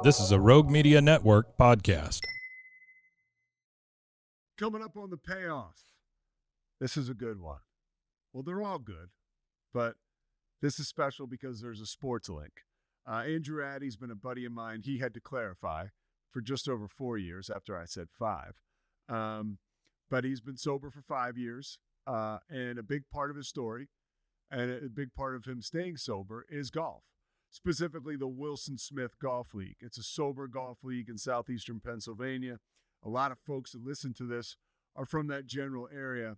This is a Rogue Media Network podcast. Coming up on the payoff. This is a good one. Well, they're all good, but this is special because there's a sports link. Andrew Addy's been a buddy of mine. He had to clarify for just over 4 years after I said 5. But he's been sober for 5 years, and a big part of his story and a big part of him staying sober is golf, specifically the Wilson Smith Golf League. It's a sober golf league in southeastern Pennsylvania. A lot of folks that listen to this are from that general area.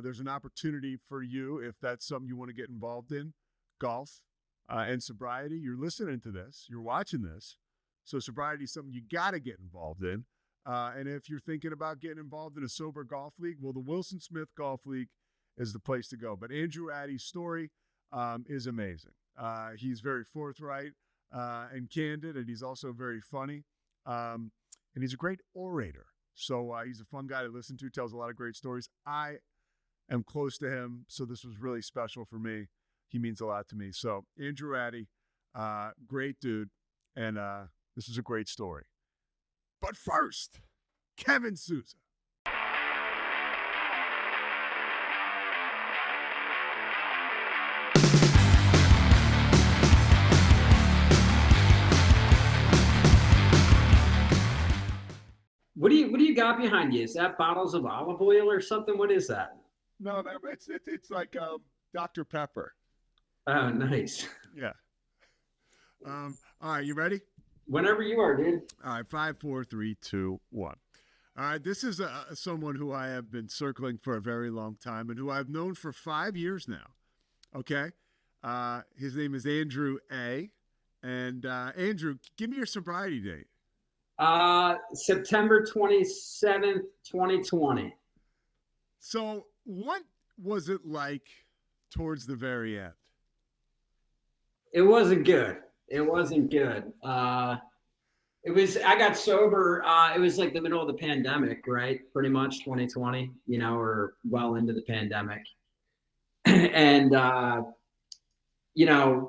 There's an opportunity for you, if that's something you want to get involved in, golf and sobriety. You're listening to this, you're watching this, so sobriety is something you got to get involved in. And if you're thinking about getting involved in a sober golf league, well, the Wilson Smith Golf League is the place to go. But Andrew Addy's story is amazing. He's very forthright and candid, and he's also very funny. And he's a great orator. So he's a fun guy to listen to, tells a lot of great stories. I am close to him, so this was really special for me. He means a lot to me. So Andrew Addy, great dude, and this is a great story. But first, Kevin Souza. What do you got behind you? Is that bottles of olive oil or something? What is that? No, it's like Dr. Pepper. Oh, nice. Yeah. All right, you ready? Whenever you are, dude. All right, 5, 4, 3, 2, 1. All right, this is someone who I have been circling for a very long time and who I've known for 5 years now. Okay? His name is Andrew A. And Andrew, give me your sobriety date. September 27th, 2020. So what was it like towards the very end? It wasn't good. I got sober. It was like the middle of the pandemic, right? Pretty much 2020, or well into the pandemic. And,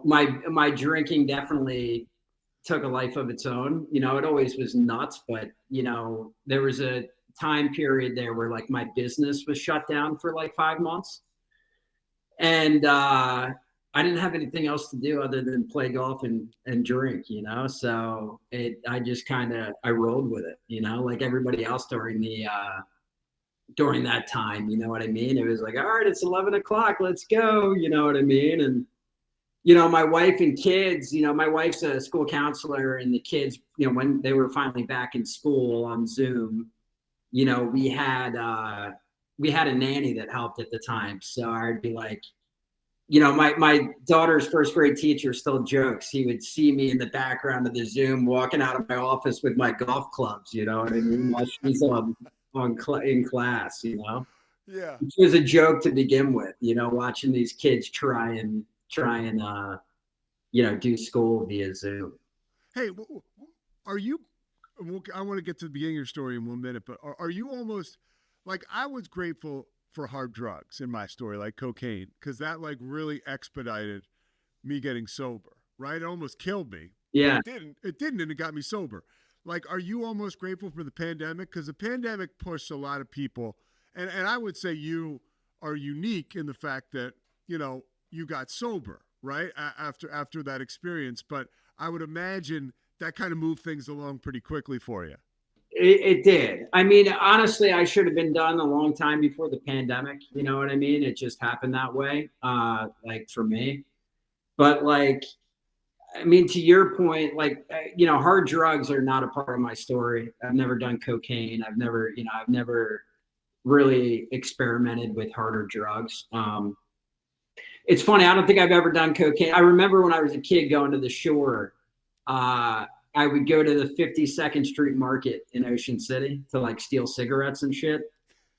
my drinking definitely took a life of its own. It always was nuts, but, there was a time period there where like my business was shut down for like 5 months. And, I didn't have anything else to do other than play golf and drink, so I just I rolled with it, like everybody else during that time, you know what I mean? It was like, all right, it's 11 o'clock, let's go. You know what I mean? And, my wife and kids, my wife's a school counselor, and the kids, when they were finally back in school on Zoom, we had a nanny that helped at the time. So I'd be like, my daughter's first grade teacher still jokes. He would see me in the background of the Zoom walking out of my office with my golf clubs, you know what I mean? While she's in class, Yeah. It was a joke to begin with, watching these kids try and do school via Zoom. Hey, are you, I want to get to the beginning of your story in 1 minute, but are you almost, like, I was grateful for hard drugs in my story, like cocaine, because that like really expedited me getting sober, right? It almost killed me. Yeah. It didn't, and it got me sober. Like, are you almost grateful for the pandemic? Because the pandemic pushed a lot of people, and I would say you are unique in the fact that, you got sober, right? After that experience. But I would imagine that kind of moved things along pretty quickly for you. It did. I mean, honestly, I should have been done a long time before the pandemic. You know what I mean? It just happened that way, like for me. But like, I mean, to your point, like, hard drugs are not a part of my story. I've never done cocaine. I've never really experimented with harder drugs. It's funny. I don't think I've ever done cocaine. I remember when I was a kid going to the shore, I would go to the 52nd Street Market in Ocean City to like steal cigarettes and shit.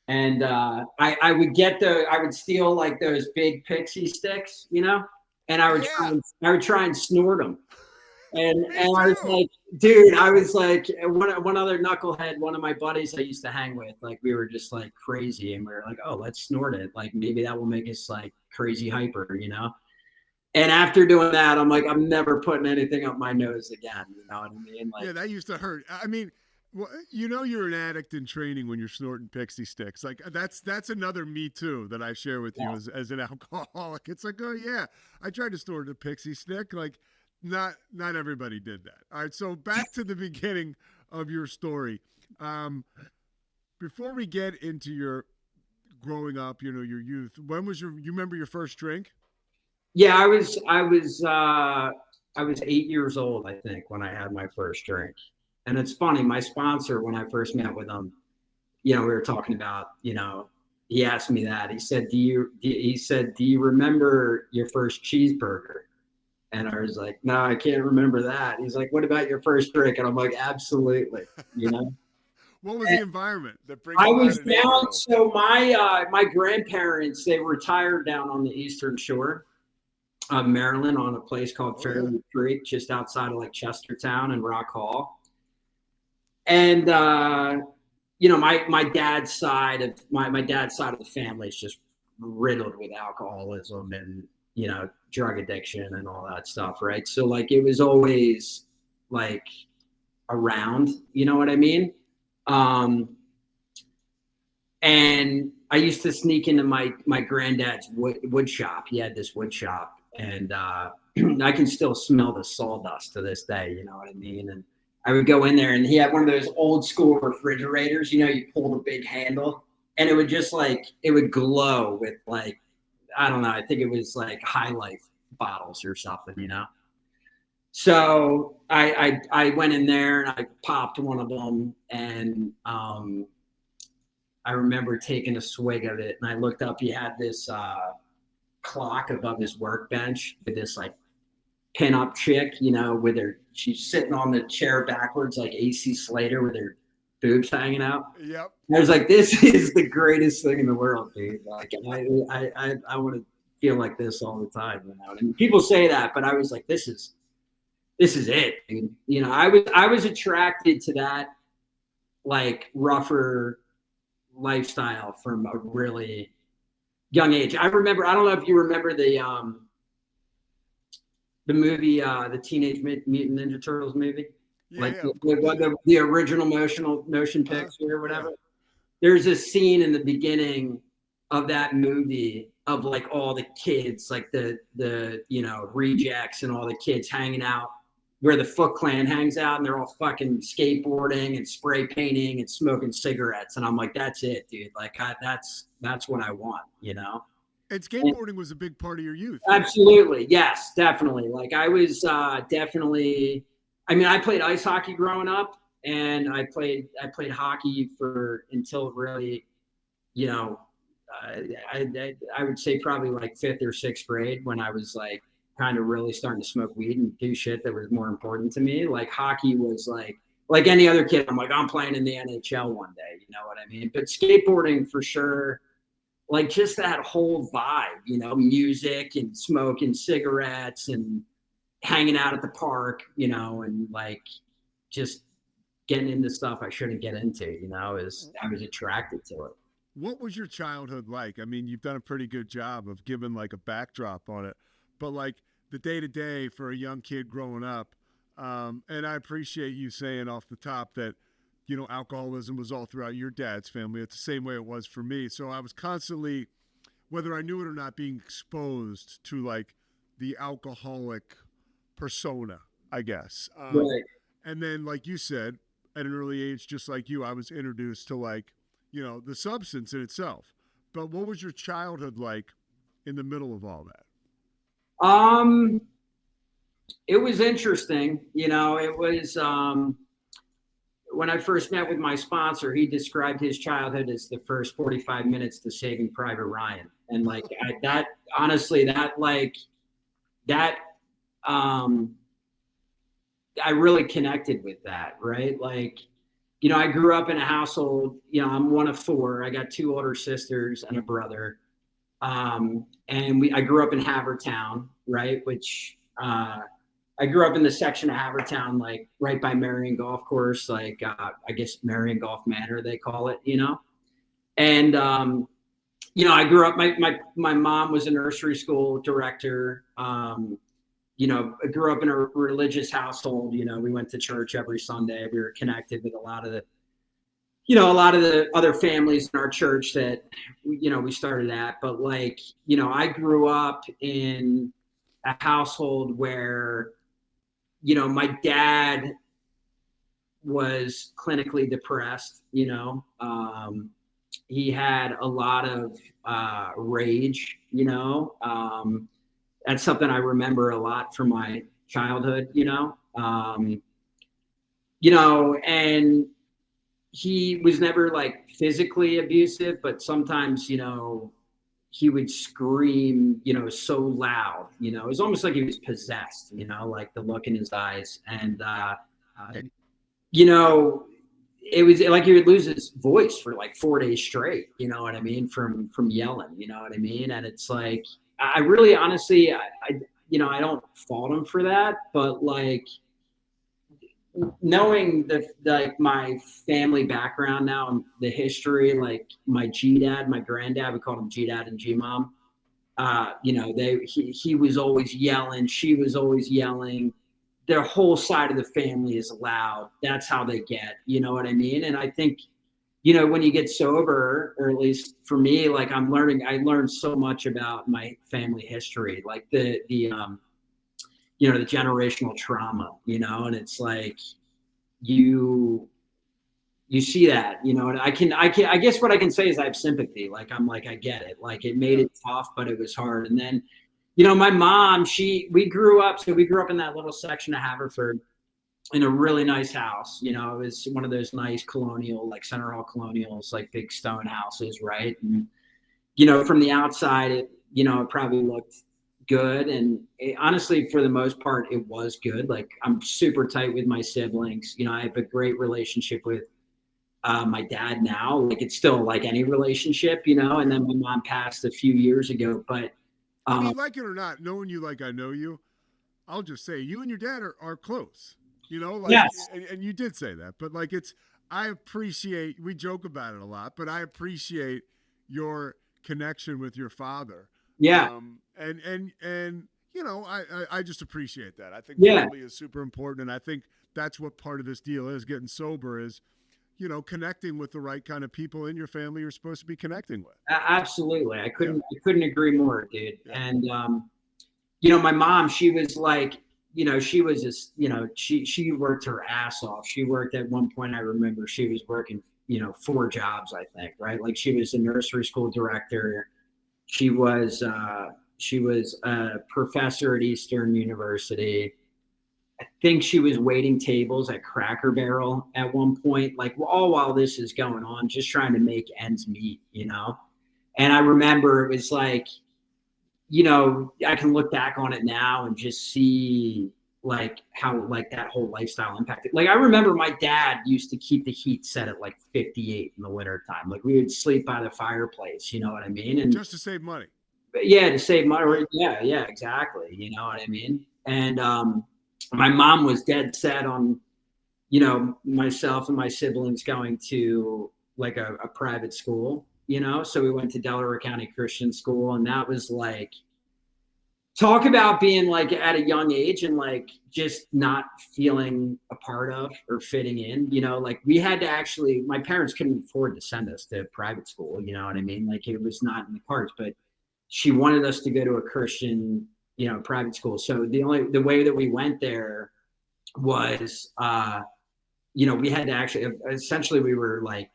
And I would steal like those big pixie sticks, and I would try and snort them. And I was like, dude, one other knucklehead, one of my buddies I used to hang with, like we were just like crazy, and we were like, oh, let's snort it. Like maybe that will make us like crazy hyper, And after doing that, I'm like, I'm never putting anything up my nose again. You know what I mean? Like, Yeah, that used to hurt. I mean, well, you're an addict in training when you're snorting pixie sticks. Like that's another me too that I share with you yeah. as an alcoholic. It's like, oh yeah, I tried to snort a pixie stick. Like, not everybody did that. All right, so back to the beginning of your story. Um, Before we get into your growing up, your youth. When was you remember your first drink? Yeah, I was 8 years old, I think, when I had my first drink. And it's funny, my sponsor, when I first met with him, we were talking about, he asked me that. He said, do you remember your first cheeseburger? And I was like, no, I can't remember that. He's like, what about your first drink? And I'm like, absolutely, you know. What was And the environment that brings I to mind was an down. 8-year-old? So my grandparents, they retired down on the Eastern Shore of Maryland on a place called Oh yeah. Fairleigh Creek, just outside of like Chestertown and Rock Hall. And my dad's side of my dad's side of the family is just riddled with alcoholism and drug addiction and all that stuff, right? So like it was always like around, you know what I mean? Um, and I used to sneak into my granddad's wood shop. He had this wood shop, and I can still smell the sawdust to this day. You know what I mean? And I would go in there, and he had one of those old school refrigerators. You pull the big handle, and it would just like it would glow with like I don't know. I think it was like High Life bottles or something. So I went in there and I popped one of them, and I remember taking a swig of it, and I looked up. He had this clock above his workbench with this like pinup chick, she's sitting on the chair backwards like AC Slater with her boobs hanging out. Yep. And I was like, this is the greatest thing in the world, dude. Like, I want to feel like this all the time, And people say that, but I was like, this is it, dude. I was attracted to that like rougher lifestyle from a really young age. I remember, I don't know if you remember the movie, the Teenage Mutant Ninja Turtles movie, Yeah, like yeah, of course. the original motion picture or whatever. Yeah. There's a scene in the beginning of that movie of like all the kids, like the rejects and all the kids hanging out where the Foot Clan hangs out, and they're all fucking skateboarding and spray painting and smoking cigarettes. And I'm like, that's it, dude. Like that's what I want, And skateboarding was a big part of your youth. Absolutely. Yes, definitely. Like I was definitely, I played ice hockey growing up, and I played hockey until really, I would say probably like 5th or 6th grade, when I was like kind of really starting to smoke weed and do shit that was more important to me. Like hockey was like any other kid. I'm like, I'm playing in the NHL one day. You know what I mean? But skateboarding for sure. Like just that whole vibe, music and smoking cigarettes and hanging out at the park, and like just getting into stuff I shouldn't get into, I was attracted to it. What was your childhood like? I mean, you've done a pretty good job of giving like a backdrop on it, but like the day to day for a young kid growing up, and I appreciate you saying off the top that alcoholism was all throughout your dad's family. It's the same way it was for me. So I was constantly, whether I knew it or not, being exposed to like the alcoholic persona, I guess. Right. And then, like you said, at an early age, just like you, I was introduced to like, the substance in itself. But what was your childhood like in the middle of all that? It was interesting. It was, when I first met with my sponsor, he described his childhood as the first 45 minutes to Saving Private Ryan. And like I really connected with that, right? Like, I grew up in a household, I'm one of 4. I got 2 older sisters and a brother. And I grew up in Havertown, right? Which, I grew up in the section of Havertown, like right by Marion Golf Course, like I guess Marion Golf Manor, they call it, And I grew up, my mom was a nursery school director. I grew up in a religious household. We went to church every Sunday. We were connected with a lot of the other families in our church that, we started at. But I grew up in a household where, my dad was clinically depressed. He had a lot of rage. That's something I remember a lot from my childhood. And he was never like physically abusive, but sometimes, he would scream, so loud, it was almost like he was possessed, like the look in his eyes. And, it was like he would lose his voice for like 4 days straight, you know what I mean? From yelling, you know what I mean? And it's like, I really, honestly, I don't fault him for that, but like, knowing my family background now and the history, like my G-dad, my granddad, we called him G-dad and G-mom. He was always yelling. She was always yelling. Their whole side of the family is loud. That's how they get, you know what I mean? And I think, when you get sober, or at least for me, like I learned so much about my family history, like the generational trauma, and it's like you see that, and I guess what I can say is I have sympathy. Like, I'm like, I get it. Like, it made it tough, but it was hard. And then, my mom, we grew up in that little section of Haverford in a really nice house. It was one of those nice colonial, like Center Hall colonials, like big stone houses. Right. And, from the outside, it probably looked good. And honestly, for the most part, it was good. Like, I'm super tight with my siblings. I have a great relationship with my dad now. Like, it's still like any relationship, and then my mom passed a few years ago. But I mean, like it or not, knowing you like I know you, I'll just say you and your dad are close. Yes. And you did say that, but like I appreciate, we joke about it a lot, but I appreciate your connection with your father. Yeah. I just appreciate that. I think Yeah. family is super important, and I think that's what part of this deal is. Getting sober is, connecting with the right kind of people in your family you're supposed to be connecting with. Absolutely. I couldn't agree more, dude. Yeah. And my mom, she was like, she was just, she worked her ass off. She worked at one point, I remember she was working, 4 jobs, I think, right? Like, she was a nursery school director. She was a professor at Eastern University. I think she was waiting tables at Cracker Barrel at one point, like all while this is going on, just trying to make ends meet, And I remember it was like, I can look back on it now and just see like how like that whole lifestyle impacted. Like, I remember my dad used to keep the heat set at like 58 in the winter time. Like, we would sleep by the fireplace, you know what I mean? And just to save money. Yeah, to save money. Yeah, exactly. You know what I mean? And my mom was dead set on, myself and my siblings going to like a private school, so we went to Delaware County Christian School. And that was like, talk about being like at a young age and like just not feeling a part of or fitting in, like we had to actually, my parents couldn't afford to send us to private school, you know what I mean? Like, it was not in the cards, but she wanted us to go to a Christian, private school. So the way that we went there was, we had to actually, essentially we were like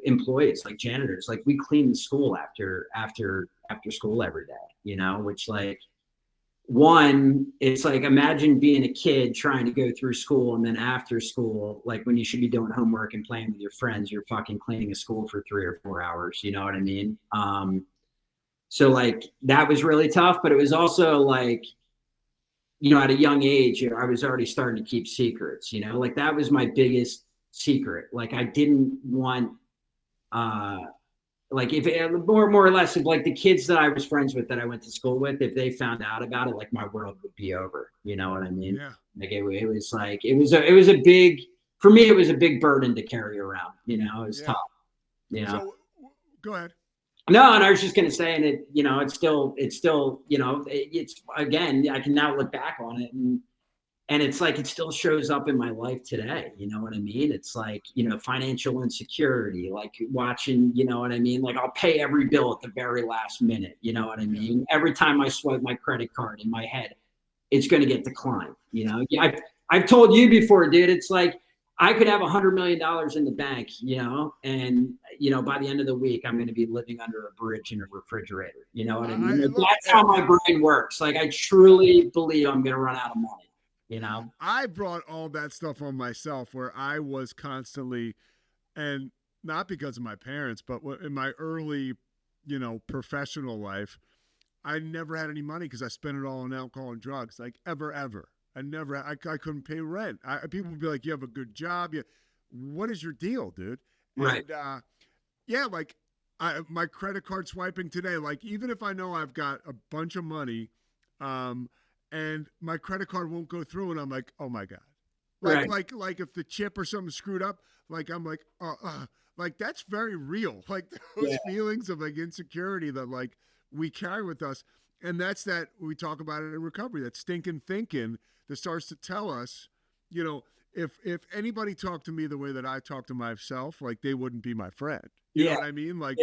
employees, like janitors, like we cleaned the school after school every day, which like, one, it's like, imagine being a kid trying to go through school, and then after school, like when you should be doing homework and playing with your friends, you're fucking cleaning a school for 3 or 4 hours. You know what I mean? So like, that was really tough, but it was also like, at a young age, I was already starting to keep secrets, like that was my biggest secret. Like, I didn't want, like if more or less, if like the kids that I was friends with that I went to school with, if they found out about it, like my world would be over. You know what I mean? Yeah. Like it was like, it was a big, for me, it was a big burden to carry around, it was tough. So go ahead. No, and I was just going to say, and it, it's still, it's again, I can now look back on it, and it's like, it still shows up in my life today. You know what I mean? It's like, financial insecurity, like watching, you know what I mean? Like, I'll pay every bill at the very last minute. You know what I mean? Every time I swipe my credit card, in my head, it's going to get declined. I've told you before, dude, it's like, I could have $100 million in the bank, and, by the end of the week, I'm going to be living under a bridge in a refrigerator. You know what I mean? That's how my brain works. Like, I truly believe I'm going to run out of money. I brought all that stuff on myself, where I was constantly, and not because of my parents, but in my early, professional life, I never had any money because I spent it all on alcohol and drugs, like ever. I couldn't pay rent. People would be like, "You have a good job. What is your deal, dude?" Right. And like my credit card swiping today, like even if I know I've got a bunch of money, and my credit card won't go through, and I'm like, "Oh my god!" Like if the chip or something screwed up, like I'm like, like that's very real. Like those feelings of like insecurity that like we carry with us, and that's that we talk about it in recovery. That stinking thinking that starts to tell us, if anybody talked to me the way that I talk to myself, like they wouldn't be my friend. You know what I mean? Like,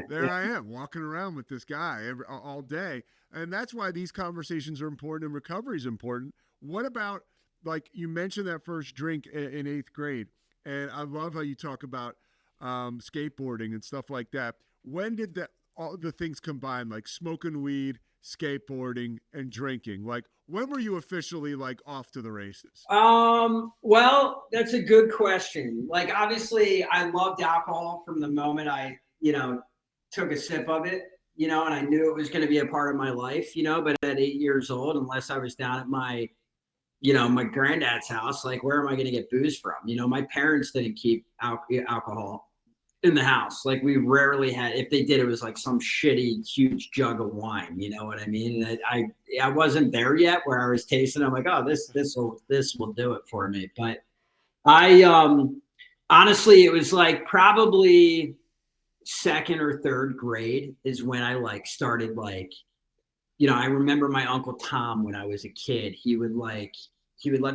there I am walking around with this guy all day. And that's why these conversations are important and recovery is important. What about, like, you mentioned that first drink in 8th grade, and I love how you talk about skateboarding and stuff like that. When did all the things combine, like smoking weed, skateboarding, and drinking? Like, when were you officially like off to the races? Well, that's a good question. Like, obviously I loved alcohol from the moment I, took a sip of it, and I knew it was going to be a part of my life, but at 8 years old, unless I was down at my, my granddad's house, like, where am I going to get booze from? My parents didn't keep alcohol in the house. Like, we rarely had, if they did, it was like some shitty huge jug of wine. You know what I mean? And I wasn't there yet where I was tasting. I'm like, oh, this will do it for me. But I honestly, it was like probably 2nd or 3rd grade is when I like started like, I remember my Uncle Tom when I was a kid, he would let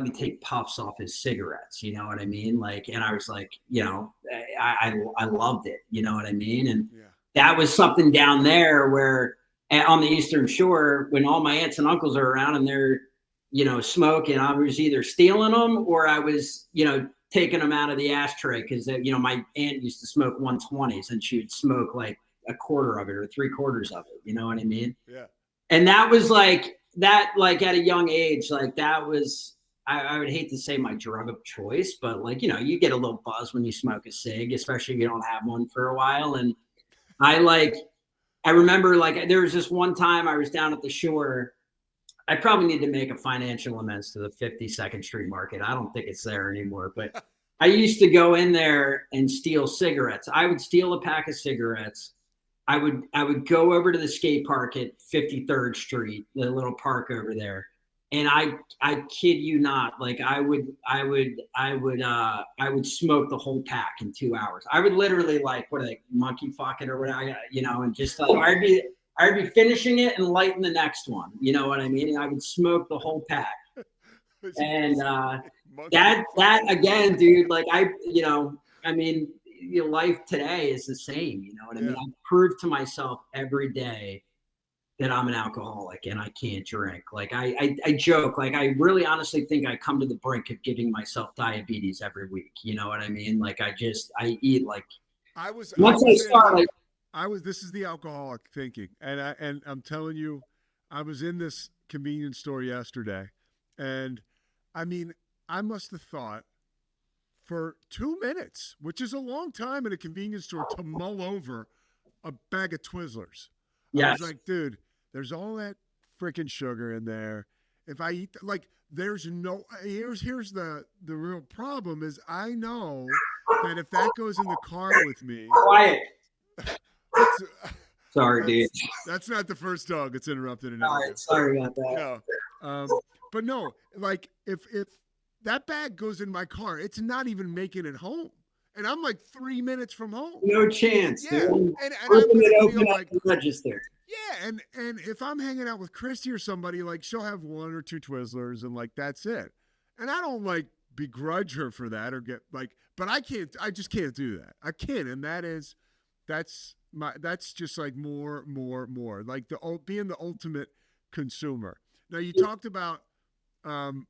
me take puffs off his cigarettes, you know what I mean? Like, and I was like, I loved it, you know what I mean? And that was something down there where on the Eastern Shore, when all my aunts and uncles are around and they're, smoking, I was either stealing them or I was, taking them out of the ashtray. Cause my aunt used to smoke 120s and she would smoke like a quarter of it or 3/4 of it. You know what I mean? Yeah. And that was like that, like at a young age, like that was, I would hate to say my drug of choice, but like, you get a little buzz when you smoke a cig, especially if you don't have one for a while. And I remember like there was this one time I was down at the shore. I probably need to make a financial amends to the 52nd Street Market. I don't think it's there anymore, but I used to go in there and steal cigarettes. I would steal a pack of cigarettes. I would go over to the skate park at 53rd Street, the little park over there. And I kid you not, like I would smoke the whole pack in 2 hours. I would literally like monkey fuck it or whatever, and just like I'd be finishing it and lighting the next one. You know what I mean? And I would smoke the whole pack. And that again, dude, like your life today is the same. You know what I mean? I prove to myself every day that I'm an alcoholic and I can't drink. Like I joke, like I really honestly think I come to the brink of giving myself diabetes every week. You know what I mean? Like I eat like this is the alcoholic thinking. And I'm telling you, I was in this convenience store yesterday, and I mean, I must have thought for 2 minutes, which is a long time in a convenience store to mull over a bag of Twizzlers. Yes. I was like, dude, there's all that freaking sugar in there. If I eat, like, there's no, here's the real problem is I know that if that goes in the car with me. Quiet. Sorry, dude. That's not the first dog that's interrupted. All right, sorry about that. No. But no, like if that bag goes in my car, it's not even making it home. and I'm like 3 minutes from home. No chance. Yeah, Dude. and I'm gonna feel like register. yeah, and if I'm hanging out with Christy or somebody, like she'll have 1 or 2 Twizzlers and like that's it, and I don't like begrudge her for that or get like, but I just can't do that. I can't, and that's just like more like being the ultimate consumer. Now you talked about the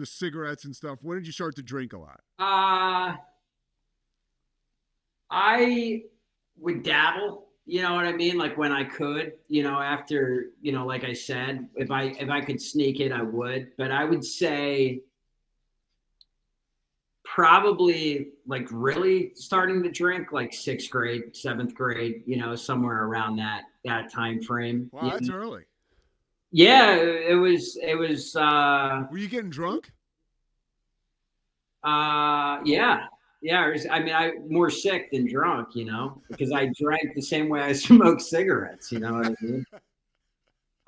cigarettes and stuff. When did you start to drink a lot? I would dabble, you know what I mean? Like when I could, after, like I said, if I could sneak it, I would. But I would say probably like really starting to drink like 6th grade, 7th grade, somewhere around that time frame. Wow, that's early. Yeah, it was were you getting drunk? Yeah. I'm more sick than drunk, because I drank the same way I smoked cigarettes, you know what I mean?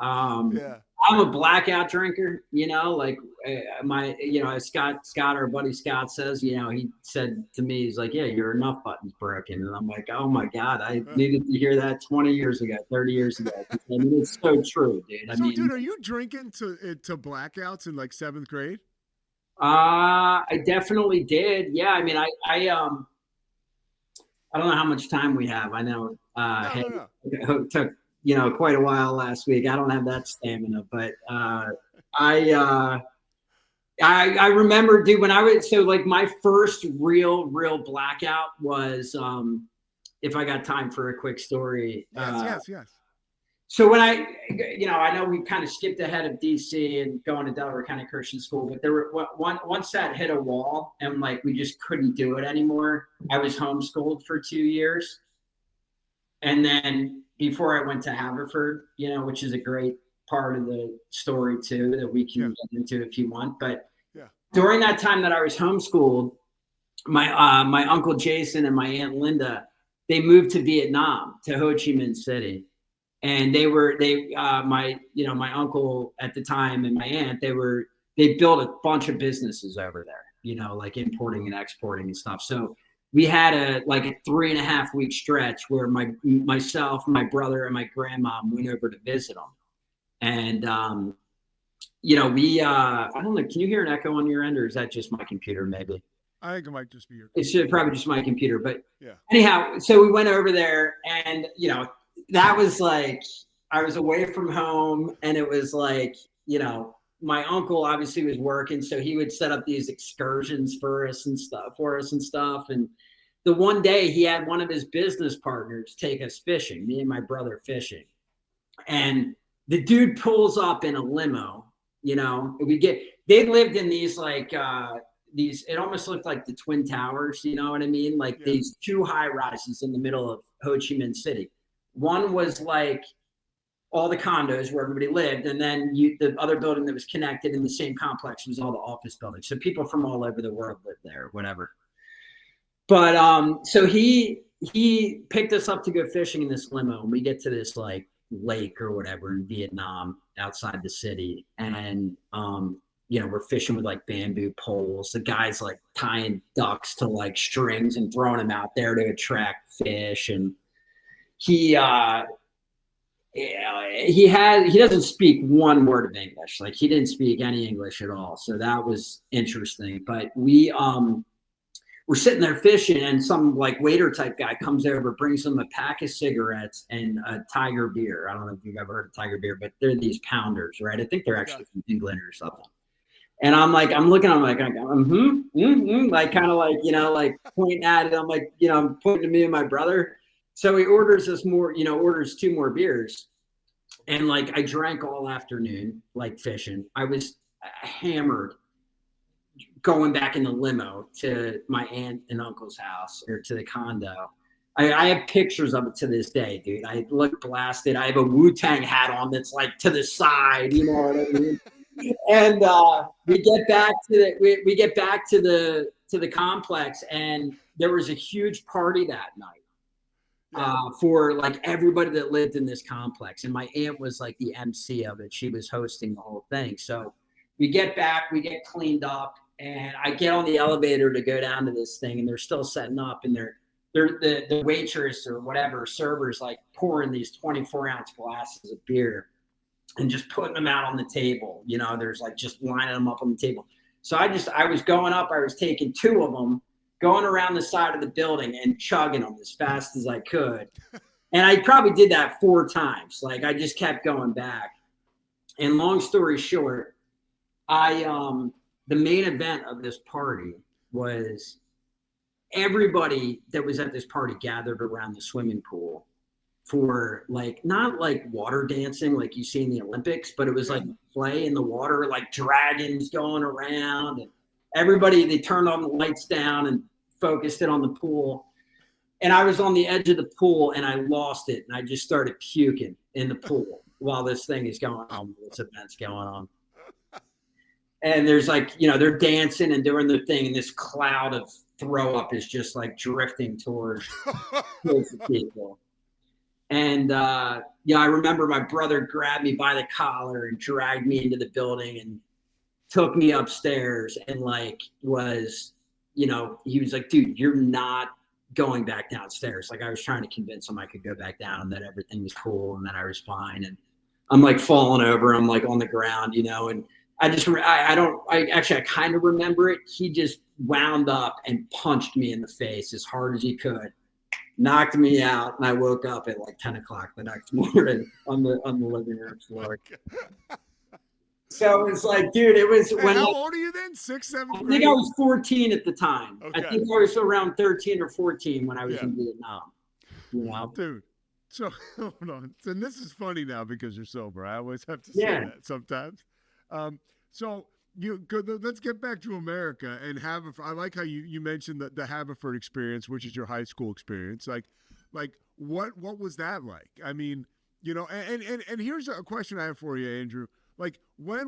Yeah. I'm a blackout drinker, like as Scott, our buddy Scott says, he said to me, he's like, yeah, your enough button's broken. And I'm like, oh my God, I needed to hear that 20 years ago, 30 years ago. I mean, it's so true, dude. Dude, are you drinking to blackouts in like 7th grade? I definitely did. Yeah. I mean, I don't know how much time we have. I know, it took, quite a while last week. I don't have that stamina, but, I remember, dude, when my first real blackout was, if I got time for a quick story. Yes. So when I know we kind of skipped ahead of DC and going to Delaware County Christian School, but there were once that hit a wall and like we just couldn't do it anymore. I was homeschooled for 2 years, and then before I went to Haverford, which is a great part of the story too that we can get into if you want. But during that time that I was homeschooled, my uncle Jason and my aunt Linda, they moved to Vietnam, to Ho Chi Minh City. And my uncle at the time and my aunt, they built a bunch of businesses over there, like importing and exporting and stuff. So we had a 3.5 week stretch where myself, my brother, and my grandma went over to visit them. And, I don't know, can you hear an echo on your end, or is that just my computer maybe? I think it might just be your computer. It's probably just my computer, but anyhow, so we went over there and, that was like, I was away from home, and it was like, my uncle obviously was working, so he would set up these excursions for us and stuff. And the one day he had one of his business partners take us fishing, me and my brother fishing. And the dude pulls up in a limo, they lived in these it almost looked like the Twin Towers, you know what I mean? Like these 2 high rises in the middle of Ho Chi Minh City. One was like all the condos where everybody lived, and then the other building that was connected in the same complex was all the office buildings. So people from all over the world lived there, whatever. But so he picked us up to go fishing in this limo, and we get to this like lake or whatever in Vietnam outside the city, and we're fishing with like bamboo poles. The guy's like tying ducks to like strings and throwing them out there to attract fish. And he doesn't speak one word of English. Like he didn't speak any English at all. So that was interesting. But we're sitting there fishing, and some like waiter type guy comes over, brings him a pack of cigarettes and a Tiger beer. I don't know if you've ever heard of Tiger beer, but they're these pounders, right? I think they're actually from England or something. And I'm like, like kind of like, like pointing at it. I'm like, I'm pointing to me and my brother. So he orders us more, orders 2 more beers. And like, I drank all afternoon, like fishing. I was hammered going back in the limo to my aunt and uncle's house, or to the condo. I have pictures of it to this day, dude. I look blasted. I have a Wu-Tang hat on that's like to the side, you know what I mean? And we get back to the complex, and there was a huge party that night for like everybody that lived in this complex. And my aunt was like the MC of it. She was hosting the whole thing. So we get back, we get cleaned up, And I get on the elevator to go down to this thing, and they're still setting up, and the waitress or whatever server's like pouring these 24-ounce glasses of beer and just putting them out on the table. You know, there's like just lining them up on the table. So I was going up, I was taking 2 of them, going around the side of the building and chugging them as fast as I could. And I probably did that 4 times. Like I just kept going back. And long story short, the main event of this party was everybody that was at this party gathered around the swimming pool for like, not like water dancing like you see in the Olympics, but it was like play in the water, like dragons going around, and everybody, they turned on the lights down and focused it on the pool. And I was on the edge of the pool and I lost it. And I just started puking in the pool while this thing is going on, this event's going on. And there's like, you know, they're dancing and doing their thing, and this cloud of throw up is just like drifting towards the people. And, you know, I remember my brother grabbed me by the collar and dragged me into the building and took me upstairs and like was, you know, he was like, dude, you're not going back downstairs. Like I was trying to convince him I could go back down and that everything was cool and that I was fine. And I'm like falling over, I'm like on the ground, you know, and I kind of remember it. He just wound up and punched me in the face as hard as he could, knocked me out, and I woke up at like 10 o'clock the next morning on the living room floor. So it's like, dude, it was when. How old are you then? 6, 7. I think I was 14 at the time. Okay. I think I was around 13 or 14 when I was in Vietnam. You know? Dude. So hold on. And this is funny now because you're sober. I always have to say that sometimes. So let's get back to America and I like how you mentioned the Haverford experience, which is your high school experience. Like what was that like? I mean, you know, and here's a question I have for you, Andrew. Like let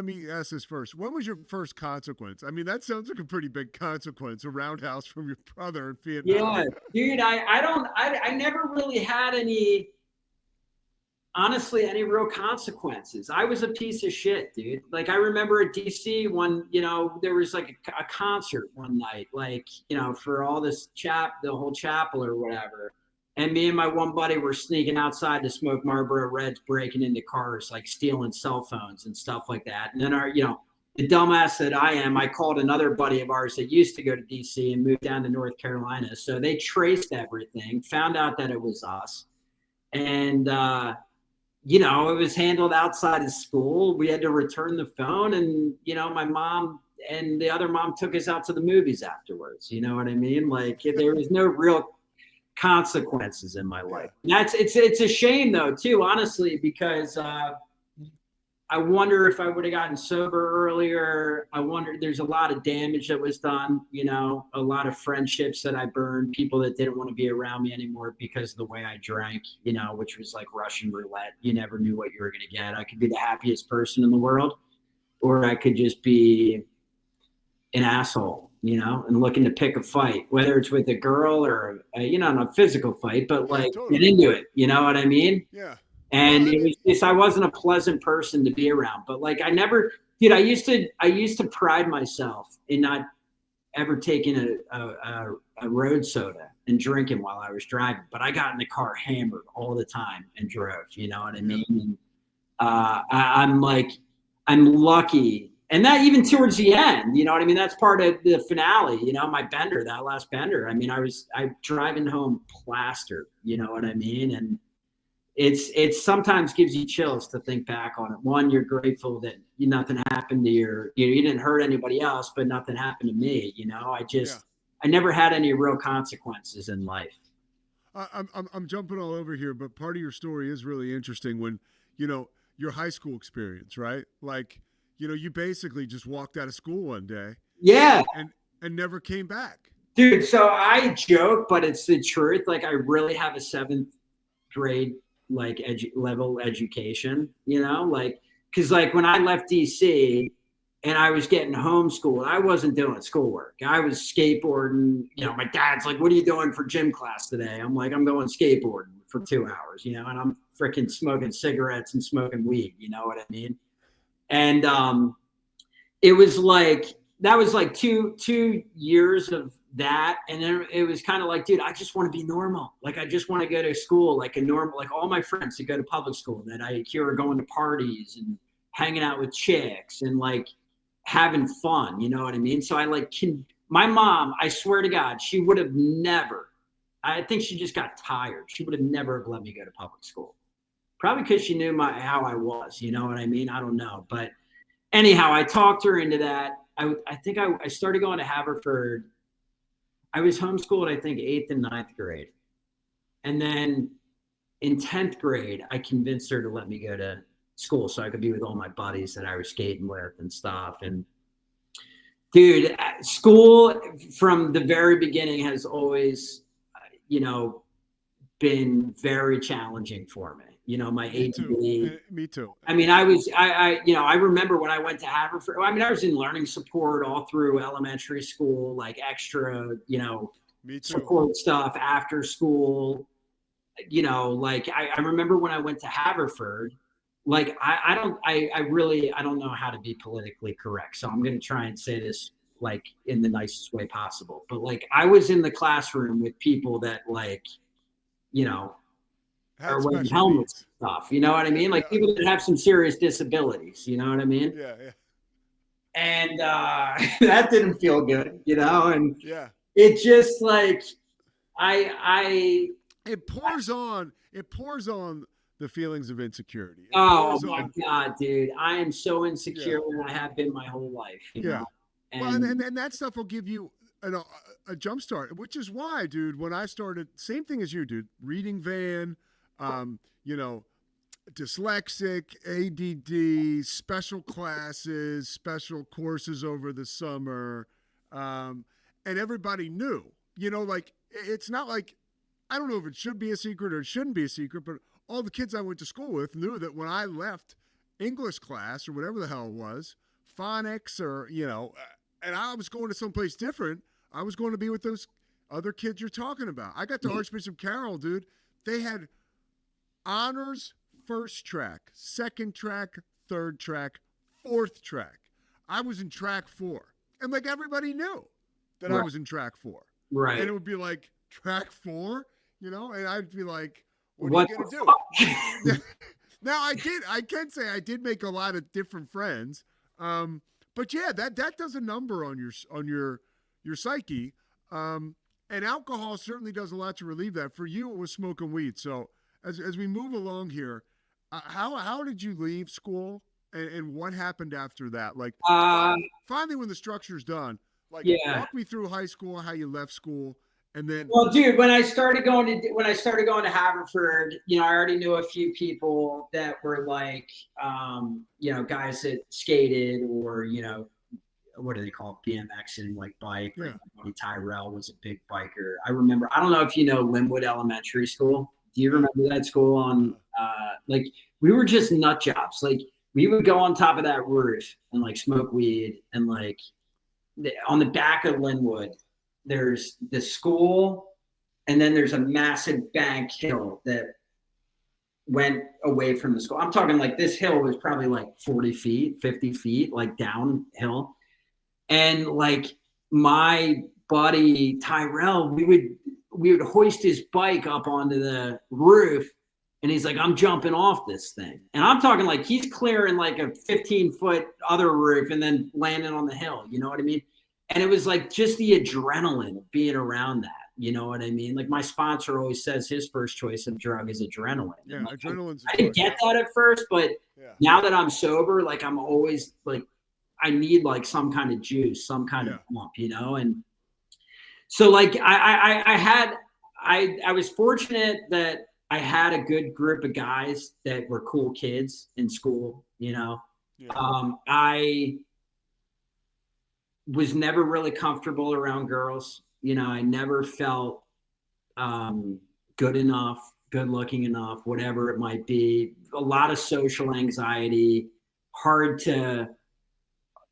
me ask this first. When was your first consequence? I mean, that sounds like a pretty big consequence, a roundhouse from your brother in Vietnam. Yeah, dude, I never really had any real consequences. I was a piece of shit, dude. Like I remember at DC when, you know, there was like a concert one night, like, you know, for all this the whole chapel or whatever. And me and my one buddy were sneaking outside to smoke Marlboro Reds, breaking into cars, like stealing cell phones and stuff like that. And then the dumbass that I am, I called another buddy of ours that used to go to DC and moved down to North Carolina. So they traced everything, found out that it was us. And, you know, it was handled outside of school. We had to return the phone, and, you know, my mom and the other mom took us out to the movies afterwards. You know what I mean? Like there was no real consequences in my life. It's a shame though, too, honestly, because I wonder if I would have gotten sober earlier. I wonder, there's a lot of damage that was done, you know, a lot of friendships that I burned, people that didn't want to be around me anymore because of the way I drank, you know, which was like Russian roulette. You never knew what you were going to get. I could be the happiest person in the world, or I could just be an asshole, you know, and looking to pick a fight, whether it's with a girl or, you know, not a physical fight, but like get into it. You know what I mean? Yeah. And it was just, I wasn't a pleasant person to be around, but like, I used to pride myself in not ever taking a road soda and drinking while I was driving, but I got in the car hammered all the time and drove, you know what I mean? And, I'm lucky. And that even towards the end, you know what I mean? That's part of the finale, you know, my bender, that last bender. I mean, I driving home plastered, you know what I mean? And it's sometimes gives you chills to think back on it. One, you're grateful that nothing happened to you didn't hurt anybody else, but nothing happened to me. You know, I never had any real consequences in life. I'm jumping all over here, but part of your story is really interesting when, you know, your high school experience, right? Like, you know, you basically just walked out of school one day. Yeah. And never came back. Dude, so I joke, but it's the truth. Like, I really have a 7th grade like level education, you know, like, because like when I left DC and I was getting homeschooled, I wasn't doing schoolwork. I was skateboarding. You know, my dad's like, "What are you doing for gym class today?" I'm like, "I'm going skateboarding for 2 hours," you know, and I'm freaking smoking cigarettes and smoking weed. You know what I mean? And it was like, that was like two years of that. And then it was kind of like, dude, I just want to be normal. Like, I just want to go to school like a normal, like all my friends that go to public school that I hear are going to parties and hanging out with chicks and like having fun. You know what I mean? So I like, my mom, I swear to God, she would have never, I think she just got tired. She would have never have let me go to public school. Probably because she knew how I was, you know what I mean? I don't know. But anyhow, I talked her into that. I think I started going to Haverford. I was homeschooled, I think, 8th and 9th grade. And then in 10th grade, I convinced her to let me go to school so I could be with all my buddies that I was skating with and stuff. And dude, school from the very beginning has always, you know, been very challenging for me. You know, my ADD. Me too. I mean, I you know, I remember when I went to Haverford, I mean, I was in learning support all through elementary school, like extra, you know, support stuff after school. You know, like I remember when I went to Haverford, like I don't know how to be politically correct. So I'm going to try and say this like in the nicest way possible. But like I was in the classroom with people that like, you know, are wearing helmets and stuff. You know what I mean? Like people that have some serious disabilities. You know what I mean? Yeah. And that didn't feel good, you know. And yeah, it just like it pours on the feelings of insecurity. Oh my God, dude! I am so insecure, and I have been my whole life. You know? And that stuff will give you a jump start, which is why, dude, when I started, same thing as you, dude, reading van. You know, dyslexic, ADD, special classes, special courses over the summer. And everybody knew, you know, like, it's not like, I don't know if it should be a secret or it shouldn't be a secret, but all the kids I went to school with knew that when I left English class or whatever the hell it was, phonics or, you know, and I was going to someplace different, I was going to be with those other kids you're talking about. I got to Archbishop Carroll, dude. They had honors first track, second track, third track, fourth track. I was in track 4. And like everybody knew that I was in track 4. Right. And it would be like, track 4, you know? And I'd be like, what are you going to do? Now I can say I did make a lot of different friends. But yeah, that does a number on your psyche. And alcohol certainly does a lot to relieve that. For you, it was smoking weed. So as we move along here, how did you leave school and what happened after that? Like finally when the structure's done, like walk me through high school, how you left school, and then. Well, dude, when I started going to Haverford, you know, I already knew a few people that were like, you know, guys that skated or, you know, what do they call it? BMX and like bike. Yeah. Like Tyrell was a big biker. I remember, I don't know if you know Linwood Elementary School. Do you remember that school on, like, we were just nut jobs. Like, we would go on top of that roof and, like, smoke weed. And, like, on the back of Linwood, there's the school, and then there's a massive bank hill that went away from the school. I'm talking, like, this hill was probably, like, 40 feet, 50 feet, like, downhill. And, like, my buddy Tyrell, we would hoist his bike up onto the roof, and he's like, I'm jumping off this thing. And I'm talking like he's clearing like a 15-foot other roof and then landing on the hill. You know what I mean? And it was like just the adrenaline of being around that. You know what I mean? Like my sponsor always says his first choice of drug is adrenaline. Yeah, like, adrenaline's I didn't get that at first, but now that I'm sober, like I'm always like, I need like some kind of juice, some kind of pump, you know? And so like I was fortunate that I had a good group of guys that were cool kids in school, you know. Yeah. I was never really comfortable around girls. You know, I never felt good enough, good looking enough, whatever it might be. A lot of social anxiety, hard to,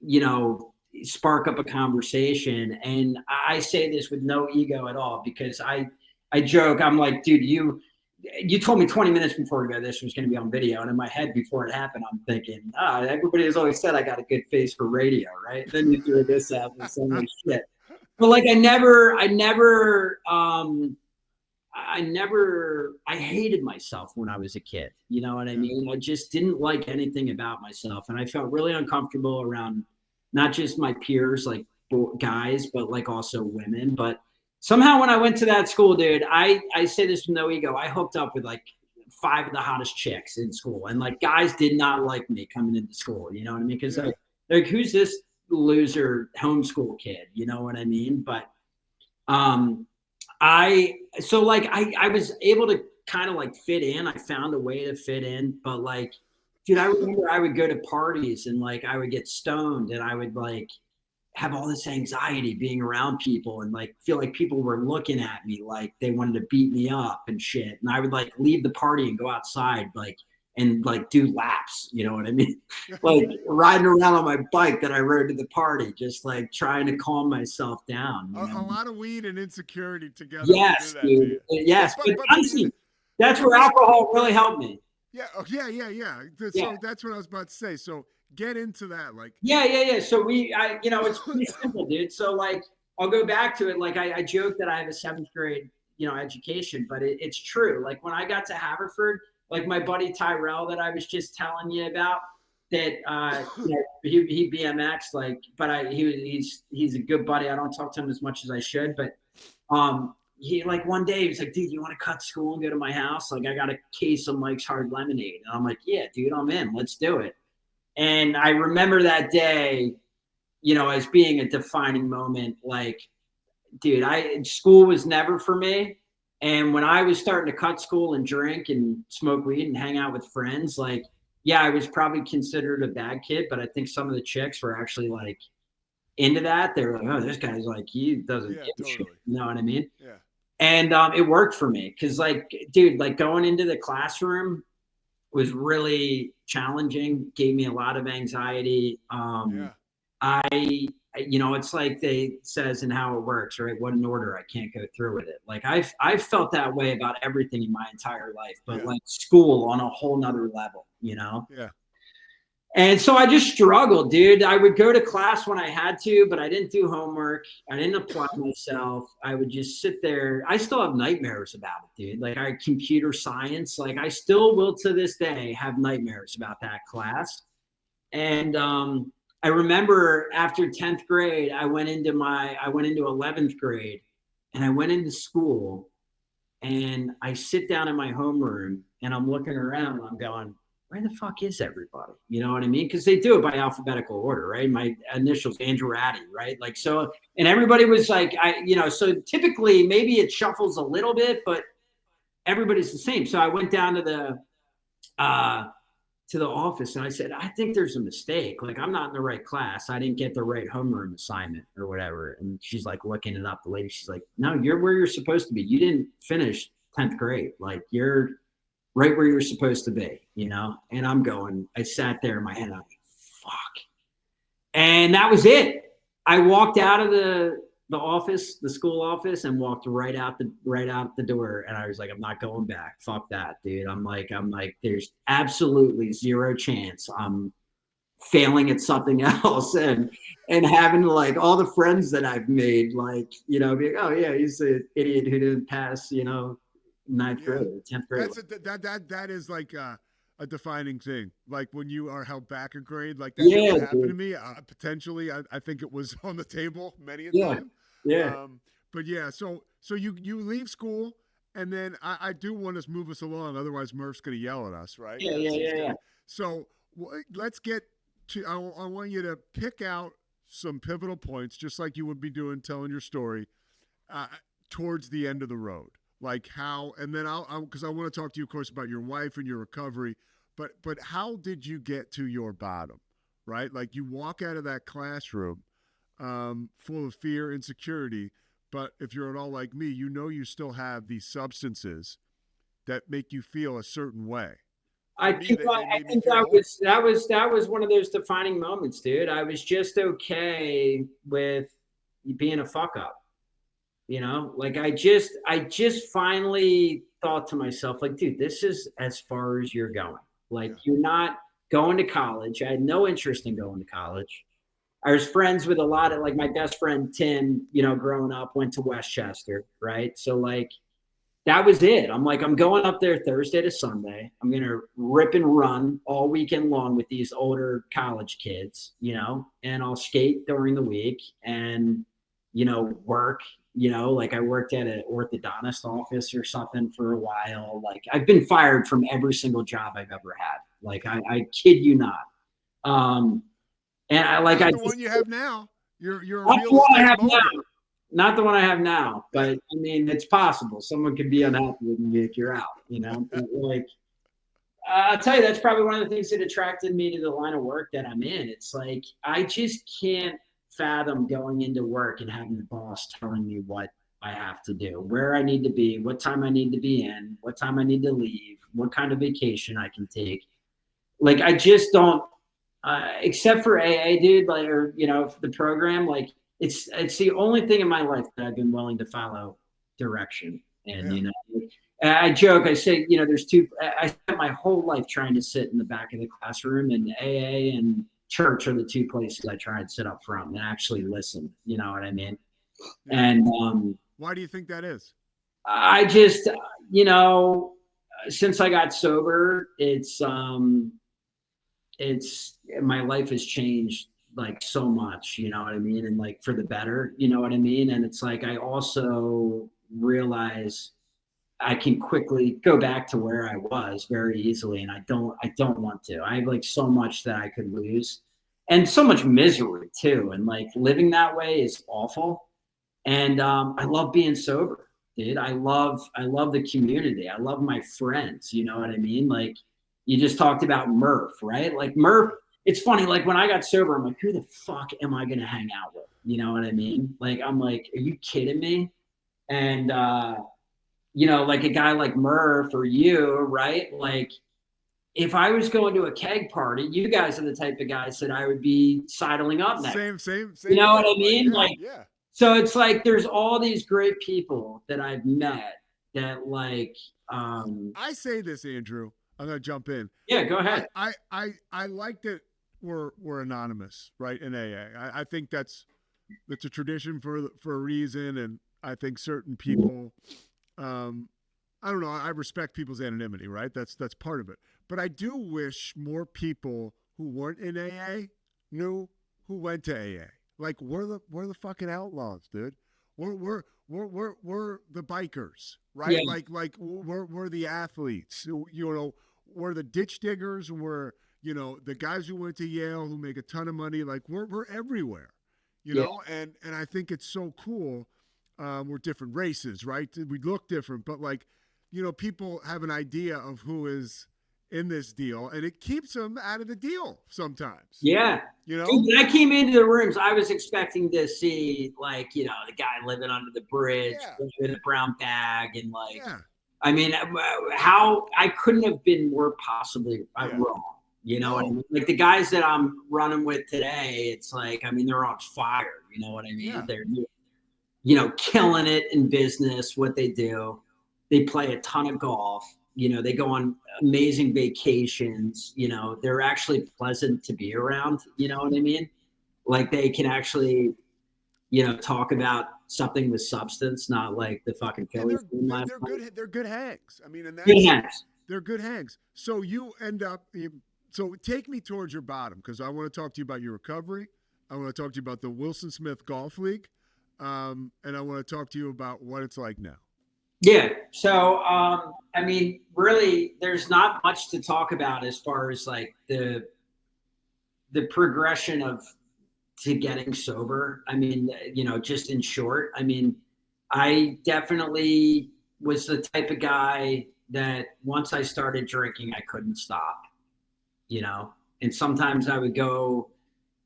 you know, spark up a conversation. And I say this with no ego at all because I joke, I'm like, dude, you told me 20 minutes before we go, this was going to be on video. And in my head, before it happened, I'm thinking, everybody has always said I got a good face for radio, right? Then you threw this out and so much shit. But like, I hated myself when I was a kid. You know what I mean? I just didn't like anything about myself. And I felt really uncomfortable around not just my peers, like guys, but like also women. But somehow when I went to that school, dude, I say this with no ego, I hooked up with like 5 of the hottest chicks in school. And like guys did not like me coming into school. You know what I mean? Because like, who's this loser homeschool kid? You know what I mean? But I was able to kind of like fit in. I found a way to fit in, but like, dude, I remember I would go to parties and like I would get stoned and I would like have all this anxiety being around people and like feel like people were looking at me like they wanted to beat me up and shit. And I would like leave the party and go outside like and like do laps, you know what I mean? Like riding around on my bike that I rode to the party, just like trying to calm myself down. A lot of weed and insecurity together. Yes, dude. Yes, but honestly, that's where alcohol really helped me. Yeah. Oh, yeah. So that's what I was about to say. So get into that. Like, yeah. So it's pretty simple, dude. So like, I'll go back to it. Like I joke that I have a 7th grade, education, but it's true. Like when I got to Haverford, like my buddy Tyrell that I was just telling you about, that he BMX, like, but he's a good buddy. I don't talk to him as much as I should, but he like one day he was like, dude, you want to cut school and go to my house? Like I got a case of Mike's Hard Lemonade. And I'm like, yeah, dude, I'm in. Let's do it. And I remember that day, as being a defining moment. Like, dude, school was never for me. And when I was starting to cut school and drink and smoke weed and hang out with friends, like, yeah, I was probably considered a bad kid, but I think some of the chicks were actually like into that. They were like, oh, this guy's like, he doesn't give a shit. You know what I mean? Yeah. And it worked for me because, like, dude, like going into the classroom was really challenging, gave me a lot of anxiety. It's like they says in How It Works, right? What an order, I can't go through with it. Like I've felt that way about everything in my entire life, but like school on a whole nother level, Yeah. And so I just struggled, dude. I would go to class when I had to, but I didn't do homework. I didn't apply myself. I would just sit there. I still have nightmares about it, dude. Like computer science, like I still will to this day have nightmares about that class. And I remember after 10th grade, I went into 11th grade and I went into school and I sit down in my homeroom and I'm looking around and I'm going, where the fuck is everybody? You know what I mean? Because they do it by alphabetical order, right? My initials, Andrew Addy, right? Like, so, and everybody was like, so typically maybe it shuffles a little bit, but everybody's the same. So I went down to the office and I said, I think there's a mistake. Like, I'm not in the right class. I didn't get the right homeroom assignment or whatever. And she's like looking it up. The lady, she's like, no, you're where you're supposed to be. You didn't finish 10th grade. Like, you're right where you're supposed to be, And I sat there in my head, I'm like, fuck. And that was it. I walked out of the office, the school office, and walked right out the door. And I was like, I'm not going back. Fuck that, dude. I'm like, there's absolutely zero chance I'm failing at something else and having like all the friends that I've made, like, be like, oh yeah, he's an idiot who didn't pass, 9th grade, 10th grade. That is like a defining thing. Like when you are held back a grade, like that never happened to me. Potentially, I think it was on the table many a time. Yeah. But yeah, so you leave school, and then I do want to move us along. Otherwise, Murph's going to yell at us, right? Yeah. So let's get to. I want you to pick out some pivotal points, just like you would be doing, telling your story, towards the end of the road. Like how, and then because I want to talk to you, of course, about your wife and your recovery, but how did you get to your bottom, right? Like you walk out of that classroom full of fear, insecurity, but if you're at all like me, you still have these substances that make you feel a certain way. I think that was one of those defining moments, dude. I was just okay with being a fuck up. Like I just finally thought to myself, like, dude, this is as far as you're going. Like, you're not going to college. I had no interest in going to college. I was friends with a lot of, like, my best friend, Tim, growing up, went to Westchester, right? So, like, that was it. I'm like, I'm going up there Thursday to Sunday. I'm going to rip and run all weekend long with these older college kids, and I'll skate during the week and, work, like I worked at an orthodontist office or something for a while. Like, I've been fired from every single job I've ever had. Like, I kid you not. And I like, not the one you have now. You're a not real the one I estate have mogul. now. Not the one I have now, but I mean, it's possible. Someone could be unhappy with me if you're out, Like, I'll tell you, that's probably one of the things that attracted me to the line of work that I'm in. It's like, I just can't fathom going into work and having the boss telling me what I have to do, where I need to be, what time I need to be in, what time I need to leave, what kind of vacation I can take. Like, I just don't, except for AA, dude, like, or, the program, like, it's the only thing in my life that I've been willing to follow direction. And, I joke, I say, there's two, I spent my whole life trying to sit in the back of the classroom, and AA and church are the two places I try and sit up front and actually listen. You know what I mean? Yeah. And why do you think that is? I just, since I got sober, it's my life has changed like so much, you know what I mean? And like for the better, you know what I mean? And it's like, I also realize I can quickly go back to where I was very easily. And I don't want to. I have like so much that I could lose and so much misery too. And like living that way is awful. And I love being sober, dude. I love the community. I love my friends. You know what I mean? Like, you just talked about Murph, right? Like Murph, it's funny. Like when I got sober, I'm like, who the fuck am I going to hang out with? You know what I mean? Like, I'm like, are you kidding me? And, like a guy like Murph or you, right? Like, if I was going to a keg party, you guys are the type of guys that I would be sidling up next. Same. You know what I mean? Yeah. So it's like, there's all these great people that I've met that like, I say this, Andrew, I'm going to jump in. Yeah, go ahead. I like that we're anonymous, right? In AA. I think that's a tradition for a reason. And I think certain people, I don't know. I respect people's anonymity, right? That's part of it. But I do wish more people who weren't in AA knew who went to AA. Like we're the fucking outlaws, dude. We're the bikers, right? Yeah. Like we're the athletes. We're the ditch diggers. We're the guys who went to Yale who make a ton of money. Like we're everywhere, know. And I think it's so cool. We're different races, right? We look different, but like, people have an idea of who is in this deal, and it keeps them out of the deal sometimes. Yeah. Dude, when I came into the rooms, I was expecting to see like, the guy living under the bridge with a brown bag and like, I mean, how I couldn't have been more possibly wrong. You know what I mean? Like the guys that I'm running with today, it's like, I mean, they're on fire. You know what I mean? Yeah. They're, killing it in business, what they do. They play a ton of golf. They go on amazing vacations. They're actually pleasant to be around. You know what I mean? Like they can actually, talk about something with substance, not like the fucking Phillies. They're good hangs. I mean, and they're good hangs. So you end up. So take me towards your bottom, because I want to talk to you about your recovery. I want to talk to you about the Wilson Smith Golf League, and I want to talk to you about what it's like now. Yeah. So, I mean, really, there's not much to talk about as far as like the progression to getting sober. I mean, just in short, I mean, I definitely was the type of guy that once I started drinking, I couldn't stop, and sometimes I would go,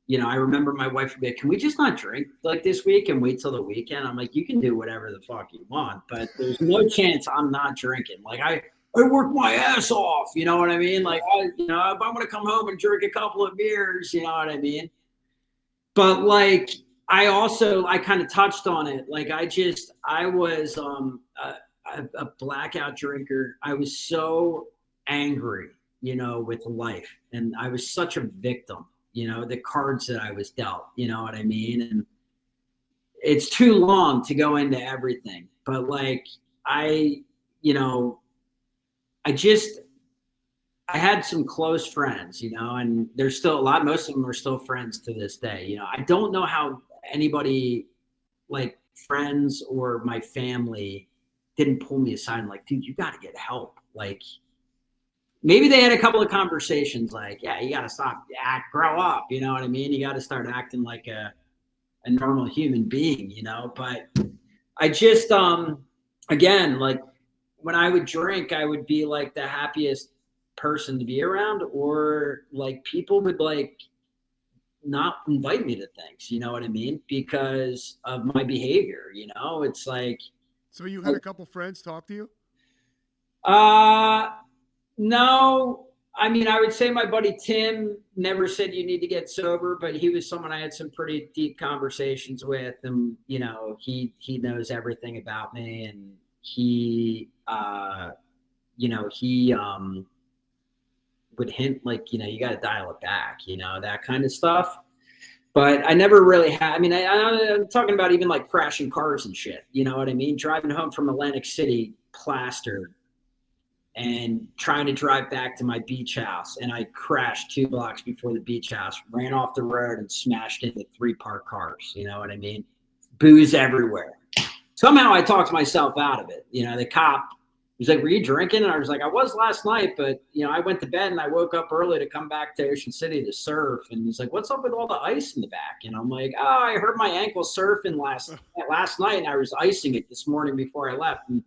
I remember my wife would be like, can we just not drink like this week and wait till the weekend? I'm like, you can do whatever the fuck you want, but there's no chance I'm not drinking. Like I work my ass off. You know what I mean? Like, if I'm going to come home and drink a couple of beers, you know what I mean? But like, I kind of touched on it. Like I was a blackout drinker. I was so angry, with life. And I was such a victim, the cards that I was dealt, you know what I mean? And it's too long to go into everything, but like, I, you know, I had some close friends, and there's still most of them are still friends to this day. I don't know how anybody, like friends or my family, didn't pull me aside and like, dude, you got to get help. Like, maybe they had a couple of conversations like, yeah, you got to stop, grow up. You know what I mean? You got to start acting like a normal human being, but I just, again, like when I would drink, I would be like the happiest person to be around, or like people would like not invite me to things, you know what I mean? Because of my behavior, it's like. So you had a couple friends talk to you? No, I mean, I would say my buddy Tim never said you need to get sober, but he was someone I had some pretty deep conversations with, and he knows everything about me, and he would hint like, you got to dial it back, that kind of stuff. But I never really had. I mean, I'm talking about even like crashing cars and shit. You know what I mean? Driving home from Atlantic City, plastered, and trying to drive back to my beach house, and I crashed 2 blocks before the beach house, ran off the road and smashed into 3 parked cars. You know what I mean? Booze everywhere. Somehow I talked myself out of it. The cop was like, were you drinking? And I was like, I was last night, but I went to bed and I woke up early to come back to Ocean City to surf. And he's like, what's up with all the ice in the back? And I'm like, oh, I hurt my ankle surfing last night, and I was icing it this morning before I left. And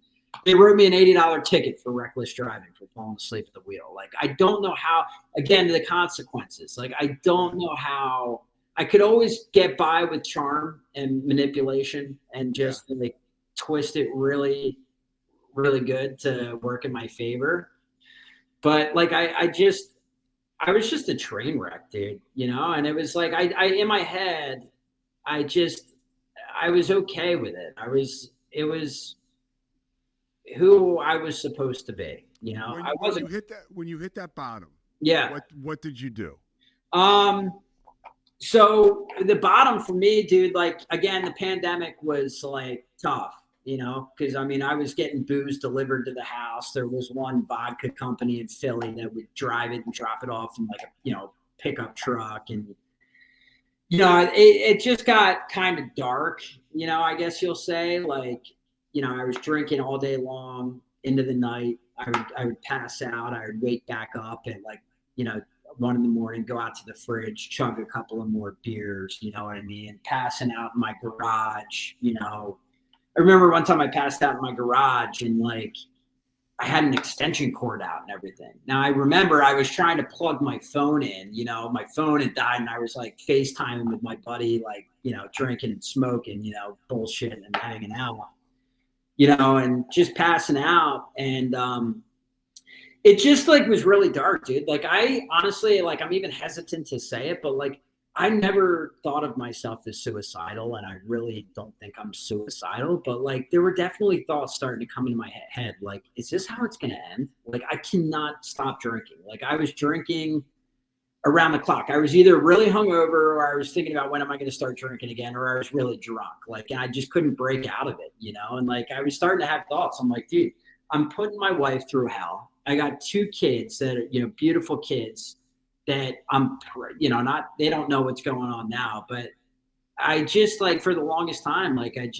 they wrote me an $80 ticket for reckless driving, for falling asleep at the wheel. Like, I don't know how, again, the consequences. Like, I don't know how. I could always get by with charm and manipulation and just like twist it really, really good to work in my favor. But like, I was just a train wreck, dude, and it was like, I in my head, I was okay with it. It was who I was supposed to be, I wasn't. When you hit that bottom. Yeah. What did you do? So the bottom for me, dude, like, again, the pandemic was like tough, because I mean, I was getting booze delivered to the house. There was one vodka company in Philly that would drive it and drop it off in like a, pickup truck. And, it just got kind of dark, I guess you'll say. Like, I was drinking all day long into the night. I would pass out. I would wake back up at like, 1 a.m, go out to the fridge, chug a couple of more beers, you know what I mean? Passing out in my garage, I remember one time I passed out in my garage and like I had an extension cord out and everything. Now I remember I was trying to plug my phone in, my phone had died, and I was like FaceTiming with my buddy, like, drinking and smoking, bullshit and hanging out, and just passing out. And, it just like was really dark, dude. Like, I honestly, like, I'm even hesitant to say it, but like, I never thought of myself as suicidal, and I really don't think I'm suicidal, but like, there were definitely thoughts starting to come into my head. Like, is this how it's going to end? Like, I cannot stop drinking. Like, I was drinking around the clock. I was either really hungover, or I was thinking about when am I going to start drinking again, or I was really drunk. Like, and I just couldn't break out of it, and like, I was starting to have thoughts. I'm like, dude, I'm putting my wife through hell. I got 2 kids that are, beautiful kids that I'm, they don't know what's going on now, but I just like, for the longest time, like, I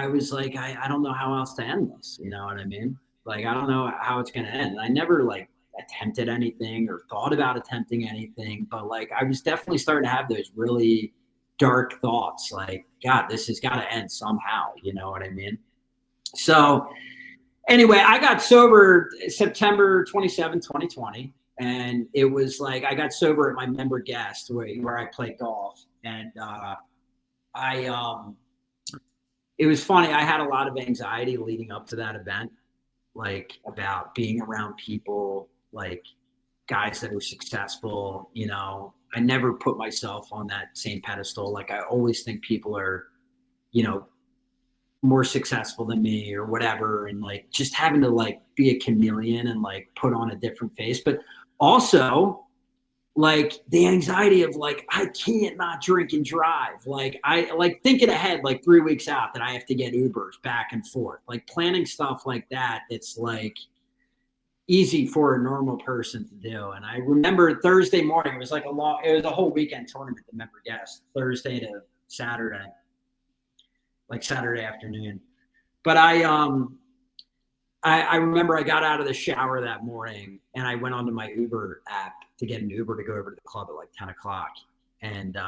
was like, I don't know how else to end this. You know what I mean? Like, I don't know how it's going to end. And I never like attempted anything or thought about attempting anything, but like, I was definitely starting to have those really dark thoughts. Like, God, this has got to end somehow. You know what I mean? So anyway, I got sober September 27, 2020. And it was like, I got sober at my member guest where I play golf. And it was funny. I had a lot of anxiety leading up to that event, like about being around people, like guys that are successful, you know, I never put myself on that same pedestal. Like I always think people are, you know, more successful than me or whatever. And like just having to like be a chameleon and like put on a different face, but also like the anxiety of like, I can't not drink and drive. Like I like thinking ahead, like 3 weeks out that I have to get Ubers back and forth, like planning stuff like that. It's like easy for a normal person to do. And I remember Thursday morning, it was like it was a whole weekend tournament, the member guest, Thursday to Saturday, like Saturday afternoon. But I remember I got out of the shower that morning and I went onto my Uber app to get an Uber to go over to the club at like 10 o'clock. And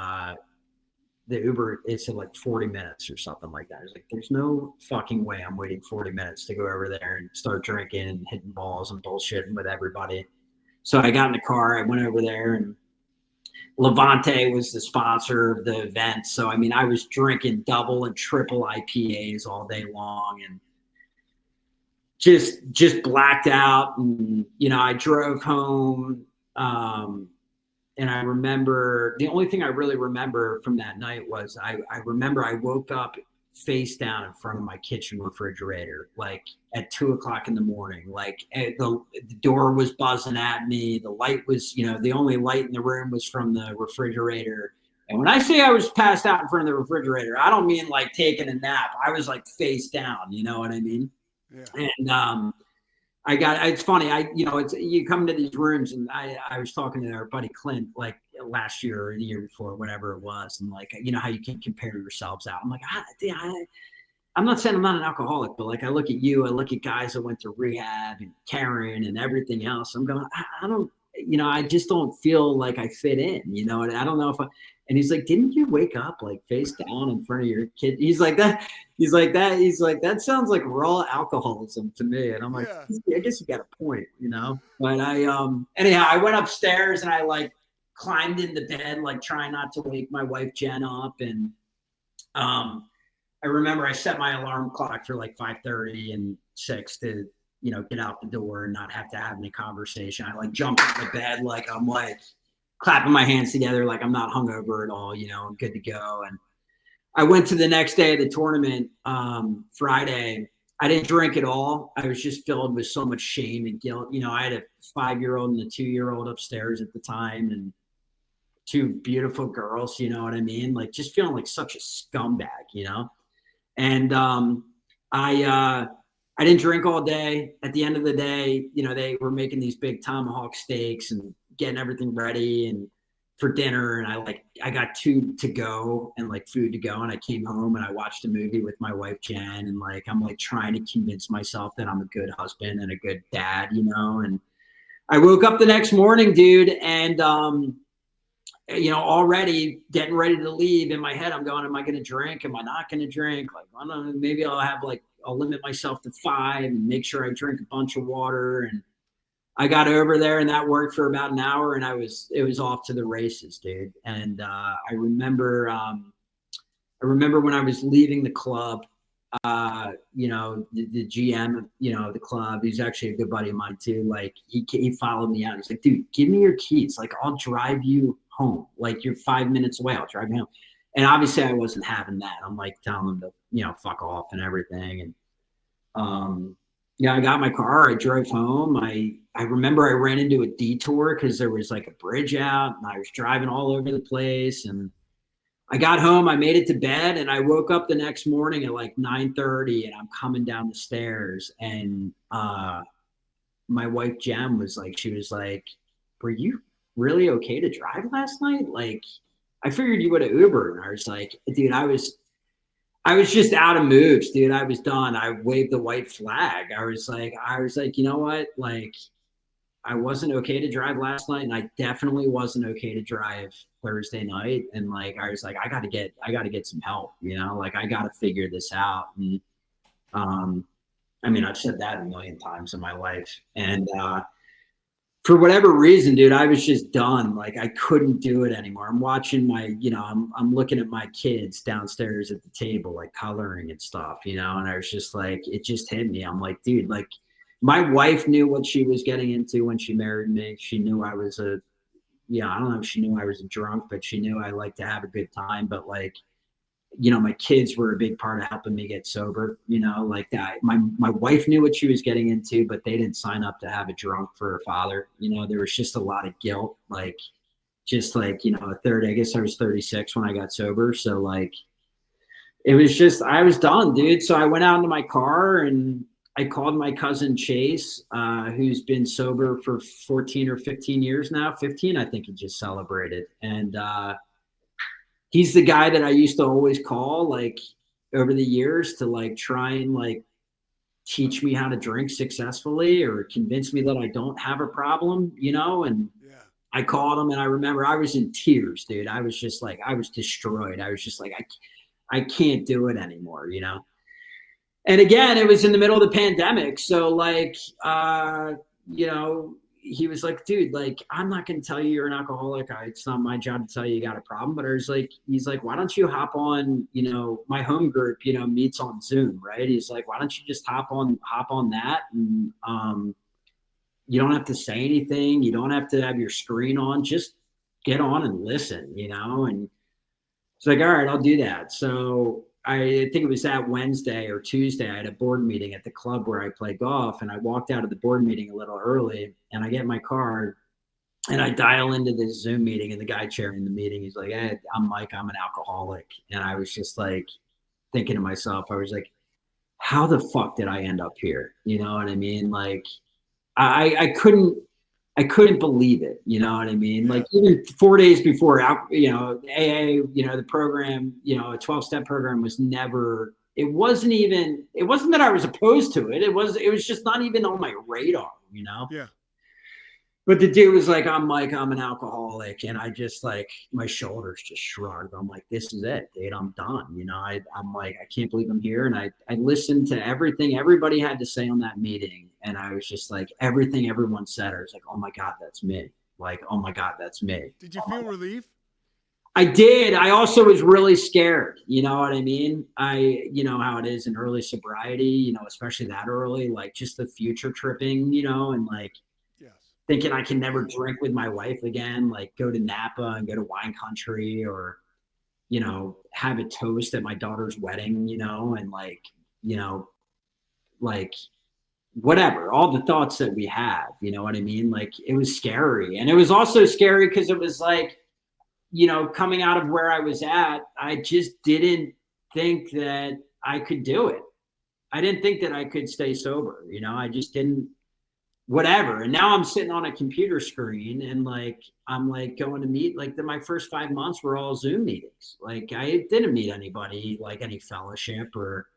the Uber, it said like 40 minutes or something like that. I was like, there's no fucking way I'm waiting 40 minutes to go over there and start drinking and hitting balls and bullshitting with everybody. So I got in the car, I went over there, and Levante was the sponsor of the event. So, I mean, I was drinking double and triple IPAs all day long and just blacked out. And, you know, I drove home. And I remember the only thing I really remember from that night was I remember I woke up face down in front of my kitchen refrigerator, like at 2 o'clock in the morning. Like the door was buzzing at me. The light was, you know, the only light in the room was from the refrigerator. And when I say I was passed out in front of the refrigerator, I don't mean like taking a nap. I was like face down, you know what I mean? Yeah. And it's funny. You come into these rooms and I was talking to our buddy Clint, like last year or the year before, whatever it was. And like, you know how you can compare yourselves out. I'm like, I'm not saying I'm not an alcoholic, but like, I look at you, I look at guys that went to rehab and Karen and everything else. I'm going, I don't, you know, I just don't feel like I fit in, you know, and I don't know if and he's like, didn't you wake up like face down in front of your kid? He's like, that sounds like raw alcoholism to me. And I'm like, yeah. I guess you got a point, you know? But anyhow, I went upstairs and I like climbed into bed, like trying not to wake my wife, Jen, up. And I remember I set my alarm clock for like 5:30 and 6 to, you know, get out the door and not have to have any conversation. I like jumped in the bed, like I'm like clapping my hands together, like I'm not hungover at all, you know, I'm good to go. And I went to the next day of the tournament, Friday. I didn't drink at all. I was just filled with so much shame and guilt. You know, I had a 5-year-old and a 2-year-old upstairs at the time and 2 beautiful girls, you know what I mean? Like just feeling like such a scumbag, you know? And I didn't drink all day. At the end of the day, you know, they were making these big tomahawk steaks and getting everything ready and for dinner. And I got 2 to go and like food to go. And I came home and I watched a movie with my wife, Jen. And like, I'm like trying to convince myself that I'm a good husband and a good dad, you know? And I woke up the next morning, dude. And, you know, already getting ready to leave in my head, I'm going, am I going to drink? Am I not going to drink? Like, I don't know, maybe I'll limit myself to 5 and make sure I drink a bunch of water. And I got over there and that worked for about an hour and it was off to the races, dude. And I remember when I was leaving the club, you know, the GM, you know, the club, he's actually a good buddy of mine too. Like he followed me out. He's like, dude, give me your keys. Like I'll drive you home. Like you're 5 minutes away. I'll drive you home. And obviously I wasn't having that. I'm like telling him to, you know, fuck off and everything. And, yeah, I got my car. I drove home. I remember I ran into a detour because there was like a bridge out and I was driving all over the place. And I got home. I made it to bed and I woke up the next morning at like 9:30 and I'm coming down the stairs. And my wife, Jem, she was like, were you really okay to drive last night? Like, I figured you would have Ubered. And I was like, dude, I was just out of moves, dude. I was done. I waved the white flag. I was like, you know what? Like, I wasn't okay to drive last night, and I definitely wasn't okay to drive Thursday night. And like, I was like, I got to get some help, you know? Like, I got to figure this out. And I mean, I've said that a million times in my life. And for whatever reason, dude, I was just done. Like I couldn't do it anymore. I'm watching I'm looking at my kids downstairs at the table, like coloring and stuff, you know? And I was just like, it just hit me. I'm like, dude, like my wife knew what she was getting into when she married me. She knew I was I don't know if she knew I was a drunk, but she knew I liked to have a good time. But like, my kids were a big part of helping me get sober, like that. My wife knew what she was getting into, but they didn't sign up to have a drunk for her father. There was just a lot of guilt, like, just like, I guess I was 36 when I got sober. So like, it was just, I was done, dude. So I went out into my car and I called my cousin Chase, who's been sober for 14 or 15 years now. 15, I think he just celebrated. And he's the guy that I used to always call, like, over the years to like try and like teach me how to drink successfully or convince me that I don't have a problem, and I called him and I remember I was in tears, dude. I was just like, I was destroyed. I was just like, I can't do it anymore, And again, it was in the middle of the pandemic. So like, he was like, dude, like, I'm not going to tell you you're an alcoholic. It's not my job to tell you you got a problem. But he's like, why don't you hop on, my home group, meets on Zoom, right? He's like, why don't you just hop on that? And you don't have to say anything. You don't have to have your screen on. Just get on and listen, and it's like, all right, I'll do that. So I think it was that Wednesday or Tuesday, I had a board meeting at the club where I play golf, and I walked out of the board meeting a little early, and I get in my car and I dial into this Zoom meeting, and the guy chairing the meeting, he's like, hey, I'm Mike, I'm an alcoholic. And I was just like thinking to myself, I was like, how the fuck did I end up here? You know what I mean? Like, I couldn't believe it. You know what I mean? Yeah. Like, even 4 days before, AA, the program, a 12-step program was never, it wasn't that I was opposed to it. It was just not even on my radar, Yeah. But the dude was like, I'm Mike, I'm an alcoholic. And I just like, my shoulders just shrugged. I'm like, this is it, dude. I'm done. I'm like, I can't believe I'm here. And I listened to everything everybody had to say on that meeting. And I was just like, everything everyone said, I was like, oh my God, that's me. Like, oh my God, that's me. Did you feel relief? I did. I also was really scared. You know what I mean? You know how it is in early sobriety, especially that early, like just the future tripping, and like, thinking I can never drink with my wife again, like go to Napa and go to wine country or, have a toast at my daughter's wedding, and like whatever, all the thoughts that we have, you know what I mean? Like, it was scary. And it was also scary because it was like, coming out of where I was at, I just didn't think that I could do it. I didn't think that I could stay sober. I just didn't, whatever. And now I'm sitting on a computer screen and like, I'm like going to meet, like my first 5 months were all Zoom meetings. Like, I didn't meet anybody, like any fellowship or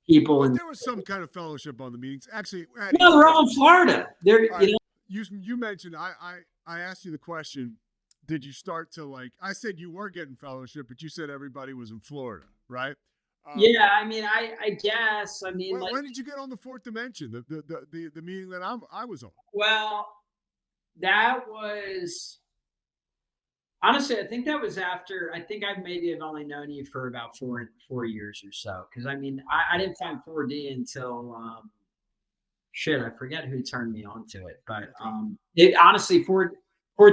people. But there was some kind of fellowship on the meetings. Actually, Addy, they're all in Florida. You mentioned, I asked you the question, did you start to like, I said you were getting fellowship, but you said everybody was in Florida, right? Yeah, I mean, I guess. I mean, when did you get on the fourth dimension? The meeting that I was on. Well, that was honestly, I think that was after. I think I maybe have only known you for about four years or so. Because I mean, I didn't find 4D until I forget who turned me on to it. But it honestly, fourth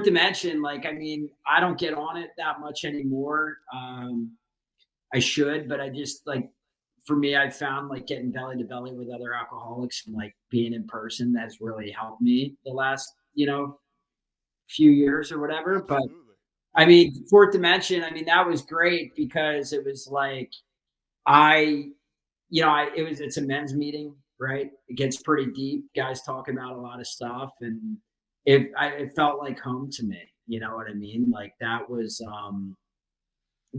dimension. Like, I mean, I don't get on it that much anymore. I should, but I just like, for me, I found like getting belly to belly with other alcoholics and like being in person that's really helped me the last, few years or whatever. Absolutely. But I mean, fourth dimension, I mean, that was great because it was like, it's a men's meeting, right? It gets pretty deep. Guys talk about a lot of stuff, and it felt like home to me. You know what I mean? Like that was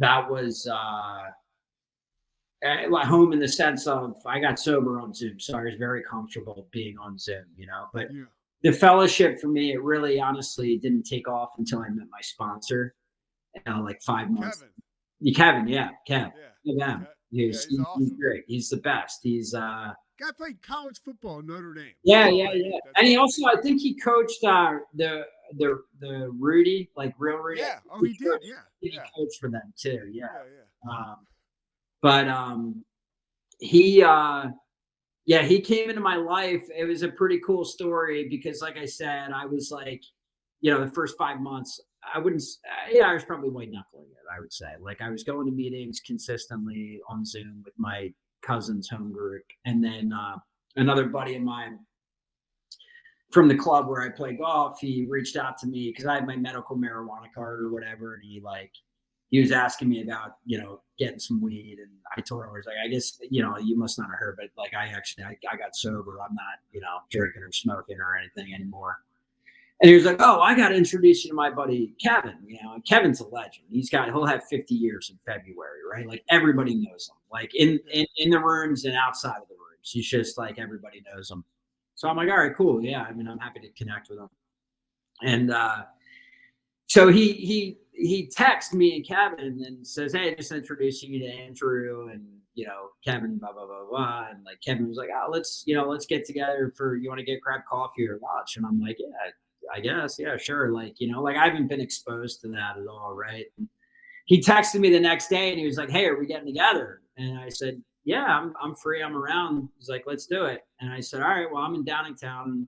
like home in the sense of I got sober on Zoom, so I was very comfortable being on Zoom, But the fellowship for me, it really honestly didn't take off until I met my sponsor, like 5 months. Kevin, yeah, Kev. Yeah. He's awesome. He's great. He's the best. He's guy played college football in Notre Dame. Yeah. And he also, I think he coached the Rudy, like Real Rudy. Yeah. Oh, he did. Yeah. He coached for them too. Yeah. But he Yeah, he came into my life. It was a pretty cool story because, like I said, I was like, the first 5 months, I wouldn't, I was probably white knuckling it, I would say. Like, I was going to meetings consistently on Zoom with my cousin's home group. And then another buddy of mine from the club where I play golf, he reached out to me because I had my medical marijuana card or whatever. And he was asking me about, getting some weed. And I told him, I was like, I guess, you must not have heard, but like, I got sober. I'm not, drinking or smoking or anything anymore. And he was like, oh, I got to introduce you to my buddy, Kevin. Kevin's a legend. He'll have 50 years in February, right? Like everybody knows him, like in the rooms and outside of the rooms. He's just like, everybody knows him. So I'm like, all right, cool. Yeah. I mean, I'm happy to connect with him. And, so he texts me and Kevin and says, hey, just introducing you to Andrew and, Kevin, blah, blah, blah, blah. And like, Kevin was like, oh, let's get together you want to grab coffee or lunch? And I'm like, yeah, I guess. Yeah, sure. Like, I haven't been exposed to that at all. Right. And he texted me the next day and he was like, hey, are we getting together? And I said, yeah, I'm free. I'm around. He's like, let's do it. And I said, all right, well, I'm in Downingtown.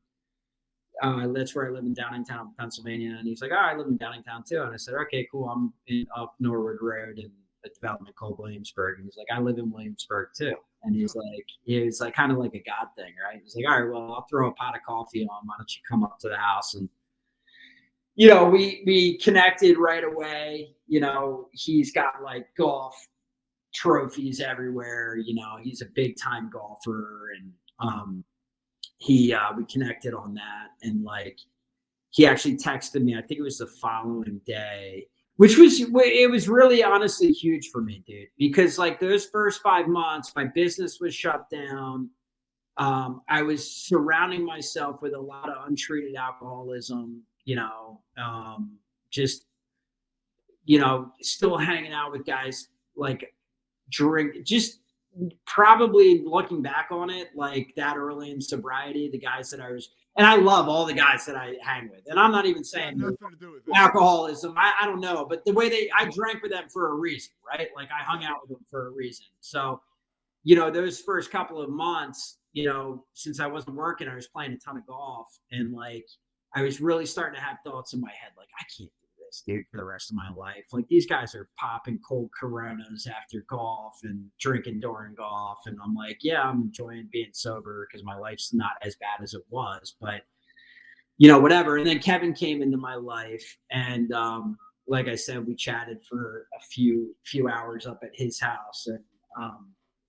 That's where I live in Downingtown, Pennsylvania. And he's like, oh, I live in Downingtown too. And I said, okay, cool. I'm up Norwood Road in a development called Williamsburg. And he's like, I live in Williamsburg too. And he was like kind of like a God thing, right? He's like, all right, well, I'll throw a pot of coffee on. Why don't you come up to the house? And, we connected right away. He's got like golf trophies everywhere. He's a big time golfer. And, we connected on that, and like he actually texted me, I think it was the following day, it was really honestly huge for me, dude, because like those first 5 months my business was shut down. I was surrounding myself with a lot of untreated alcoholism, just still hanging out with guys like probably looking back on it, like that early in sobriety, the guys that and I love all the guys that I hang with. And I'm not even saying nothing to do with alcoholism. I don't know, but the way I drank with them for a reason, right? Like I hung out with them for a reason. So, those first couple of months, since I wasn't working, I was playing a ton of golf, and like, I was really starting to have thoughts in my head, like, I can't dude, for the rest of my life. Like these guys are popping cold Coronas after golf and drinking during golf. And I'm like, yeah, I'm enjoying being sober because my life's not as bad as it was, but whatever. And then Kevin came into my life, and like I said, we chatted for a few hours up at his house. And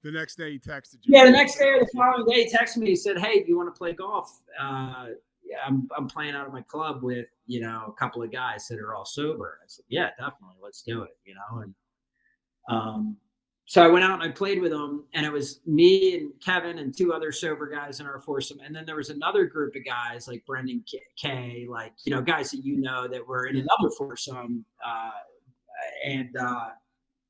the next day he texted you. Yeah, the next day or the following day he texted me. He said, hey, do you want to play golf? I'm playing out of my club with, a couple of guys that are all sober. I said, yeah, definitely. Let's do it, And so I went out and I played with them, and it was me and Kevin and two other sober guys in our foursome. And then there was another group of guys like Brendan K, like, guys that that were in another foursome. And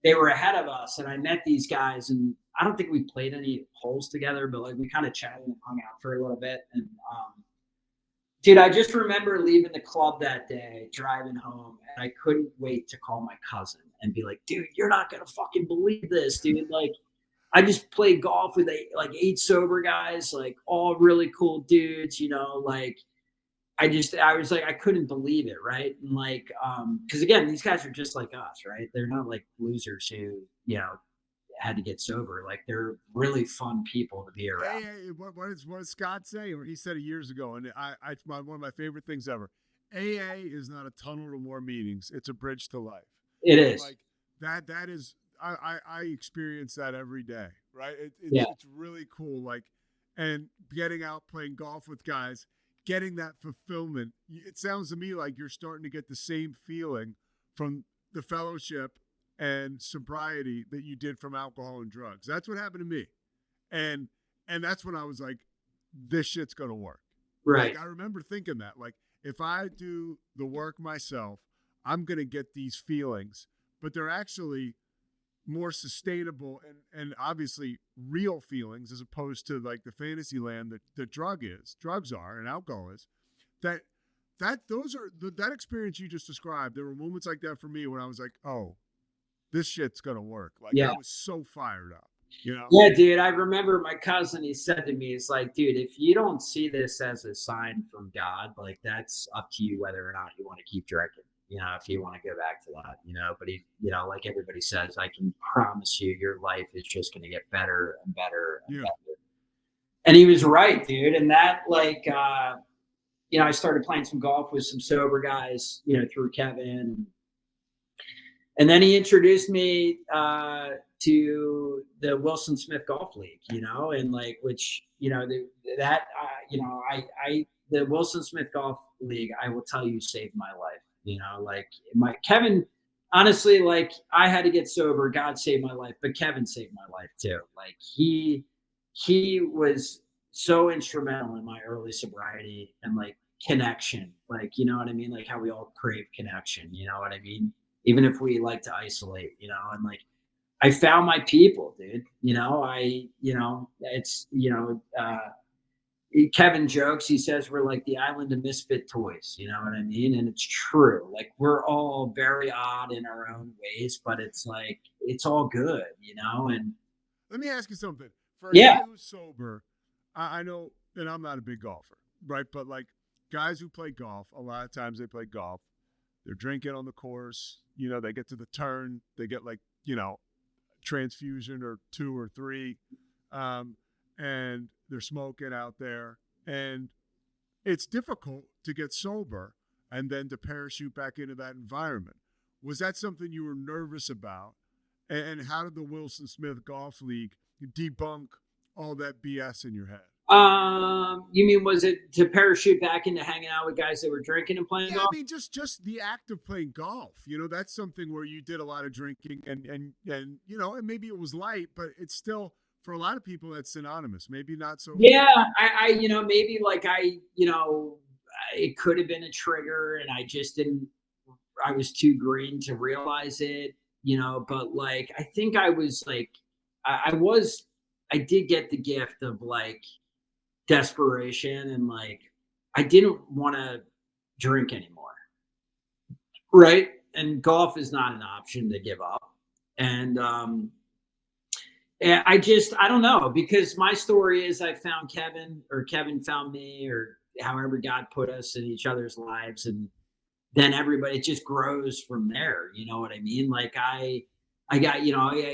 they were ahead of us. And I met these guys, and I don't think we played any holes together, but like we kind of chatted and hung out for a little bit. And dude, I just remember leaving the club that day, driving home, and I couldn't wait to call my cousin and be like, dude, you're not going to fucking believe this, dude. Like, I just played golf with 8 sober guys, like all really cool dudes, like I was like, I couldn't believe it. Right. And like, cause again, these guys are just like us, right? They're not like losers who, had to get sober. Like they're really fun people to be around. Hey, what does Scott say? Or he said it years ago, and it's one of my favorite things ever. AA is not a tunnel to more meetings; it's a bridge to life. It is like that. That is, I experience that every day. Right? It's really cool. Like, and getting out playing golf with guys, getting that fulfillment. It sounds to me like you're starting to get the same feeling from the fellowship and sobriety that you did from alcohol and drugs. That's what happened to me. And that's when I was like, this shit's going to work. Right. Like, I remember thinking that, like, if I do the work myself, I'm going to get these feelings, but they're actually more sustainable and obviously real feelings as opposed to like the fantasy land that drugs are and alcohol is. That experience you just described, there were moments like that for me when I was like, oh, this shit's going to work. Like, I was so fired up. You know? Yeah, dude. I remember my cousin, he said to me, he's like, dude, if you don't see this as a sign from God, like that's up to you whether or not you want to keep drinking. If you want to go back to that, but he, like everybody says, I can promise you your life is just going to get better and better and better. And he was right, dude. And that, I started playing some golf with some sober guys, through Kevin. And then he introduced me to the Wilson Smith Golf League, and which, the Wilson Smith Golf League, I will tell you, saved my life. Kevin, honestly, I had to get sober. God saved my life, but Kevin saved my life too. He was so instrumental in my early sobriety and connection, you know what I mean? Like how we all crave connection, you know what I mean? Even if we like to isolate, and I found my people, dude. Kevin jokes, he says we're like the island of misfit toys, you know what I mean? And it's true. We're all very odd in our own ways, but it's all good, and let me ask you something. For a guy who's sober, I know, and I'm not a big golfer, right? But guys who play golf, a lot of times they play golf. They're drinking on the course. They get to the turn. They get transfusion or 2 or 3. And they're smoking out there. And it's difficult to get sober and then to parachute back into that environment. Was that something you were nervous about? And how did the Wilson Smith Golf League debunk all that BS in your head? You mean, was it to parachute back into hanging out with guys that were drinking and playing golf? I mean, just the act of playing golf. That's something where you did a lot of drinking and and maybe it was light, but it's still, for a lot of people, that's synonymous. Maybe not so. Yeah, I maybe it could have been a trigger, and I just didn't. I was too green to realize it, But I think I was I did get the gift of desperation, and I didn't want to drink anymore, right? And golf is not an option to give up. And I don't know, because my story is I found Kevin, or Kevin found me, or however God put us in each other's lives, and then everybody, it just grows from there. You know what I mean? I got,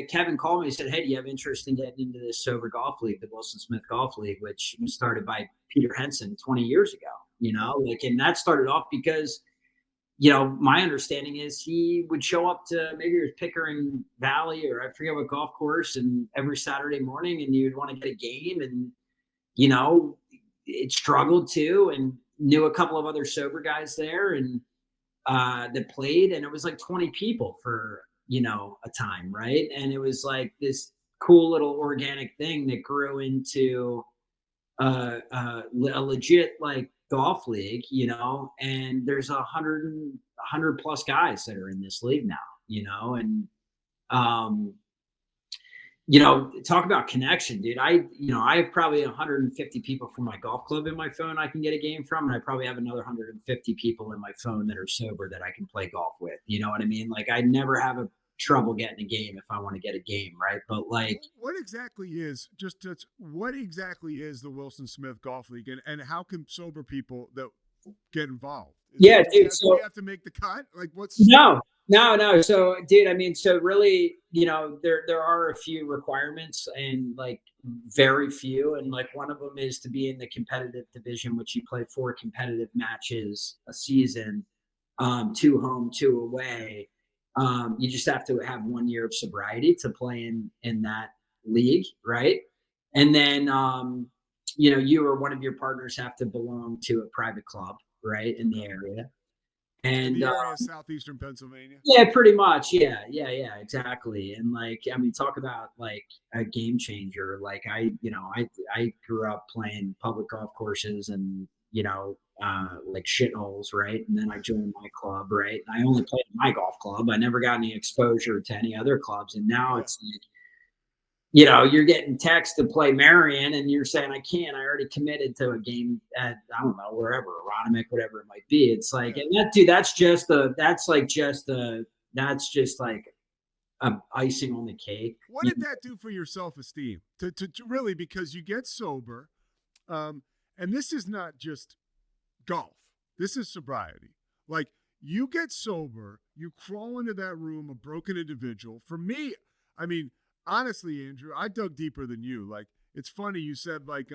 Kevin called me and said, hey, do you have interest in getting into this sober golf league, the Wilson Smith Golf League, which was started by Peter Henson 20 years ago, and that started off because, my understanding is he would show up to, maybe it was Pickering Valley, or I forget what golf course, and every Saturday morning, and you'd want to get a game, and, it struggled too, and knew a couple of other sober guys there, and that played, and it was 20 people for, a time, right? And it was this cool little organic thing that grew into a legit golf league, and there's 100 plus guys that are in this league now, and talk about connection, dude. I have probably 150 people from my golf club in my phone I can get a game from, and I probably have another 150 people in my phone that are sober that I can play golf with. You know what I mean? I never have a trouble getting a game if I want to get a game, right? But what exactly is the Wilson Smith Golf League, and how can sober people that get involved? Yeah, dude. So we have to make the cut. No. So, dude, I mean, so really, there are a few requirements, and very few. And one of them is to be in the competitive division, which you play 4 competitive matches a season, 2 home, 2 away. You just have to have 1 year of sobriety to play in that league. Right. And then, you or one of your partners have to belong to a private club, right, in the area. And the area of southeastern Pennsylvania. Yeah, pretty much. Yeah, exactly. And talk about a game changer. I grew up playing public golf courses and shitholes, right? And then I joined my club, right? And I only played in my golf club. I never got any exposure to any other clubs. And now it's you're getting text to play Marion, and you're saying, I can't. I already committed to a game at, I don't know, wherever, Aronimink, whatever it might be. It's and that, dude, that's just icing on the cake. What did that do for your self-esteem? To really, because you get sober, and this is not just golf. This is sobriety. Like, you get sober, you crawl into that room, a broken individual. For me, I mean, honestly, Andrew, I dug deeper than you. Like, it's funny you said, like,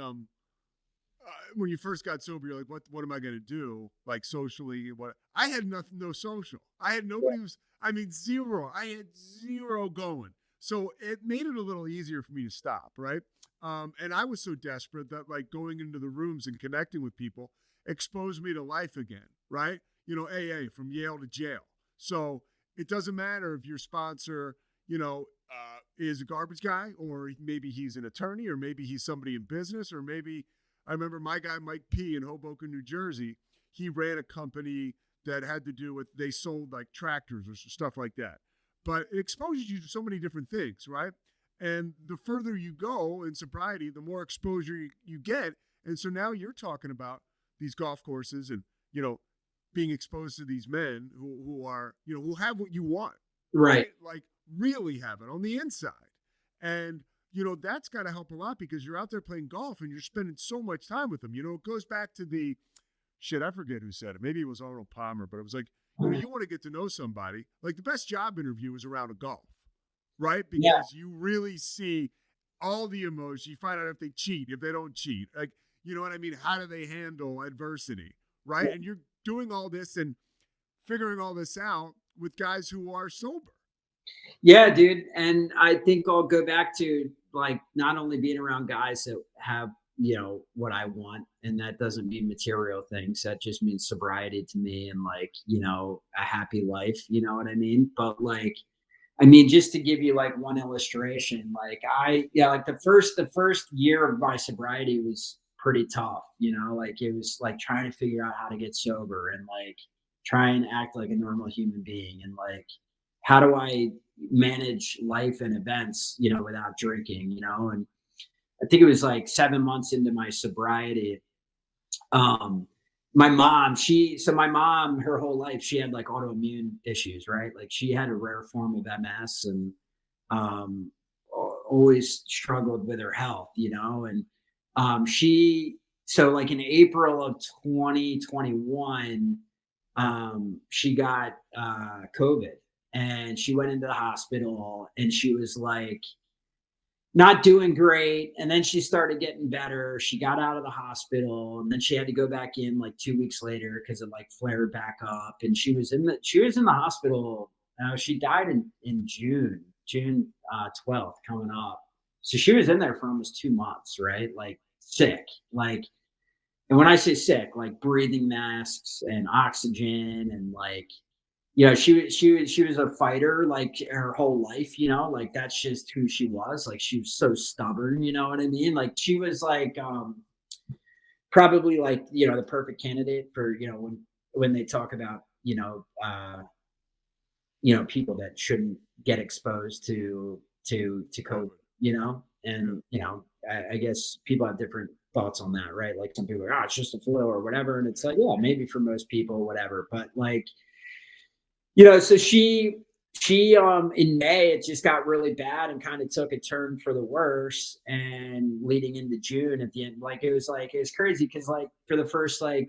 when you first got sober, you're like, what am I going to do? Like, socially, what? I had nothing, no social. I had nobody who's, I mean, zero. I had zero going. So it made it a little easier for me to stop, right? And I was so desperate that, like, going into the rooms and connecting with people exposed me to life again, right? You know, AA, from Yale to jail. So it doesn't matter if your sponsor, is a garbage guy, or maybe he's an attorney, or maybe he's somebody in business, or maybe, I remember my guy Mike P. in Hoboken, New Jersey, he ran a company that had to do with, they sold like tractors or stuff like that. But it exposes you to so many different things, right? And the further you go in sobriety, the more exposure you get. And so now you're talking about these golf courses and, being exposed to these men who are, who have what you want. Right. Like, really have it on the inside. And, that's got to help a lot, because you're out there playing golf and you're spending so much time with them. It goes back to the shit. I forget who said it. Maybe it was Arnold Palmer, but it was like, you want to get to know somebody. Like, the best job interview is around a golf, right? Because you really see all the emotions. You find out if they cheat, if they don't cheat. Like, you know what I mean? How do they handle adversity, right? And you're doing all this and figuring all this out with guys who are sober. Yeah, dude. And I think I'll go back to, like, not only being around guys that have, what I want, and that doesn't mean material things. That just means sobriety to me, and, like, a happy life, you know what I mean? But, like, I mean, just to give you like one illustration, like the first year of my sobriety was pretty tough, like it was like trying to figure out how to get sober and like try and act like a normal human being, and like, how do I manage life and events, without drinking, and I think it was like 7 months into my sobriety. My mom, her whole life, she had like autoimmune issues, right? Like, she had a rare form of MS, and always struggled with her health, and so like in April of 2021, she got COVID, and she went into the hospital, and she was like not doing great. And then she started getting better. She got out of the hospital, and then she had to go back in like 2 weeks later because it like flared back up. And she was in the hospital. She died in June 12th coming up. So she was in there for almost 2 months, right? Like, sick, like, and when I say sick, like breathing masks and oxygen, and like, she was a fighter like her whole life, like that's just who she was. Like, she was so stubborn, you know what I mean? Like, she was like probably like, the perfect candidate for, when they talk about, people that shouldn't get exposed to COVID, and I guess people have different thoughts on that, right? Like, some people are, it's just a flu or whatever, and it's like, yeah, maybe for most people, whatever, but like, so she in May, it just got really bad and kind of took a turn for the worse. And leading into June at the end, like, it was crazy. Cause like for the first, like,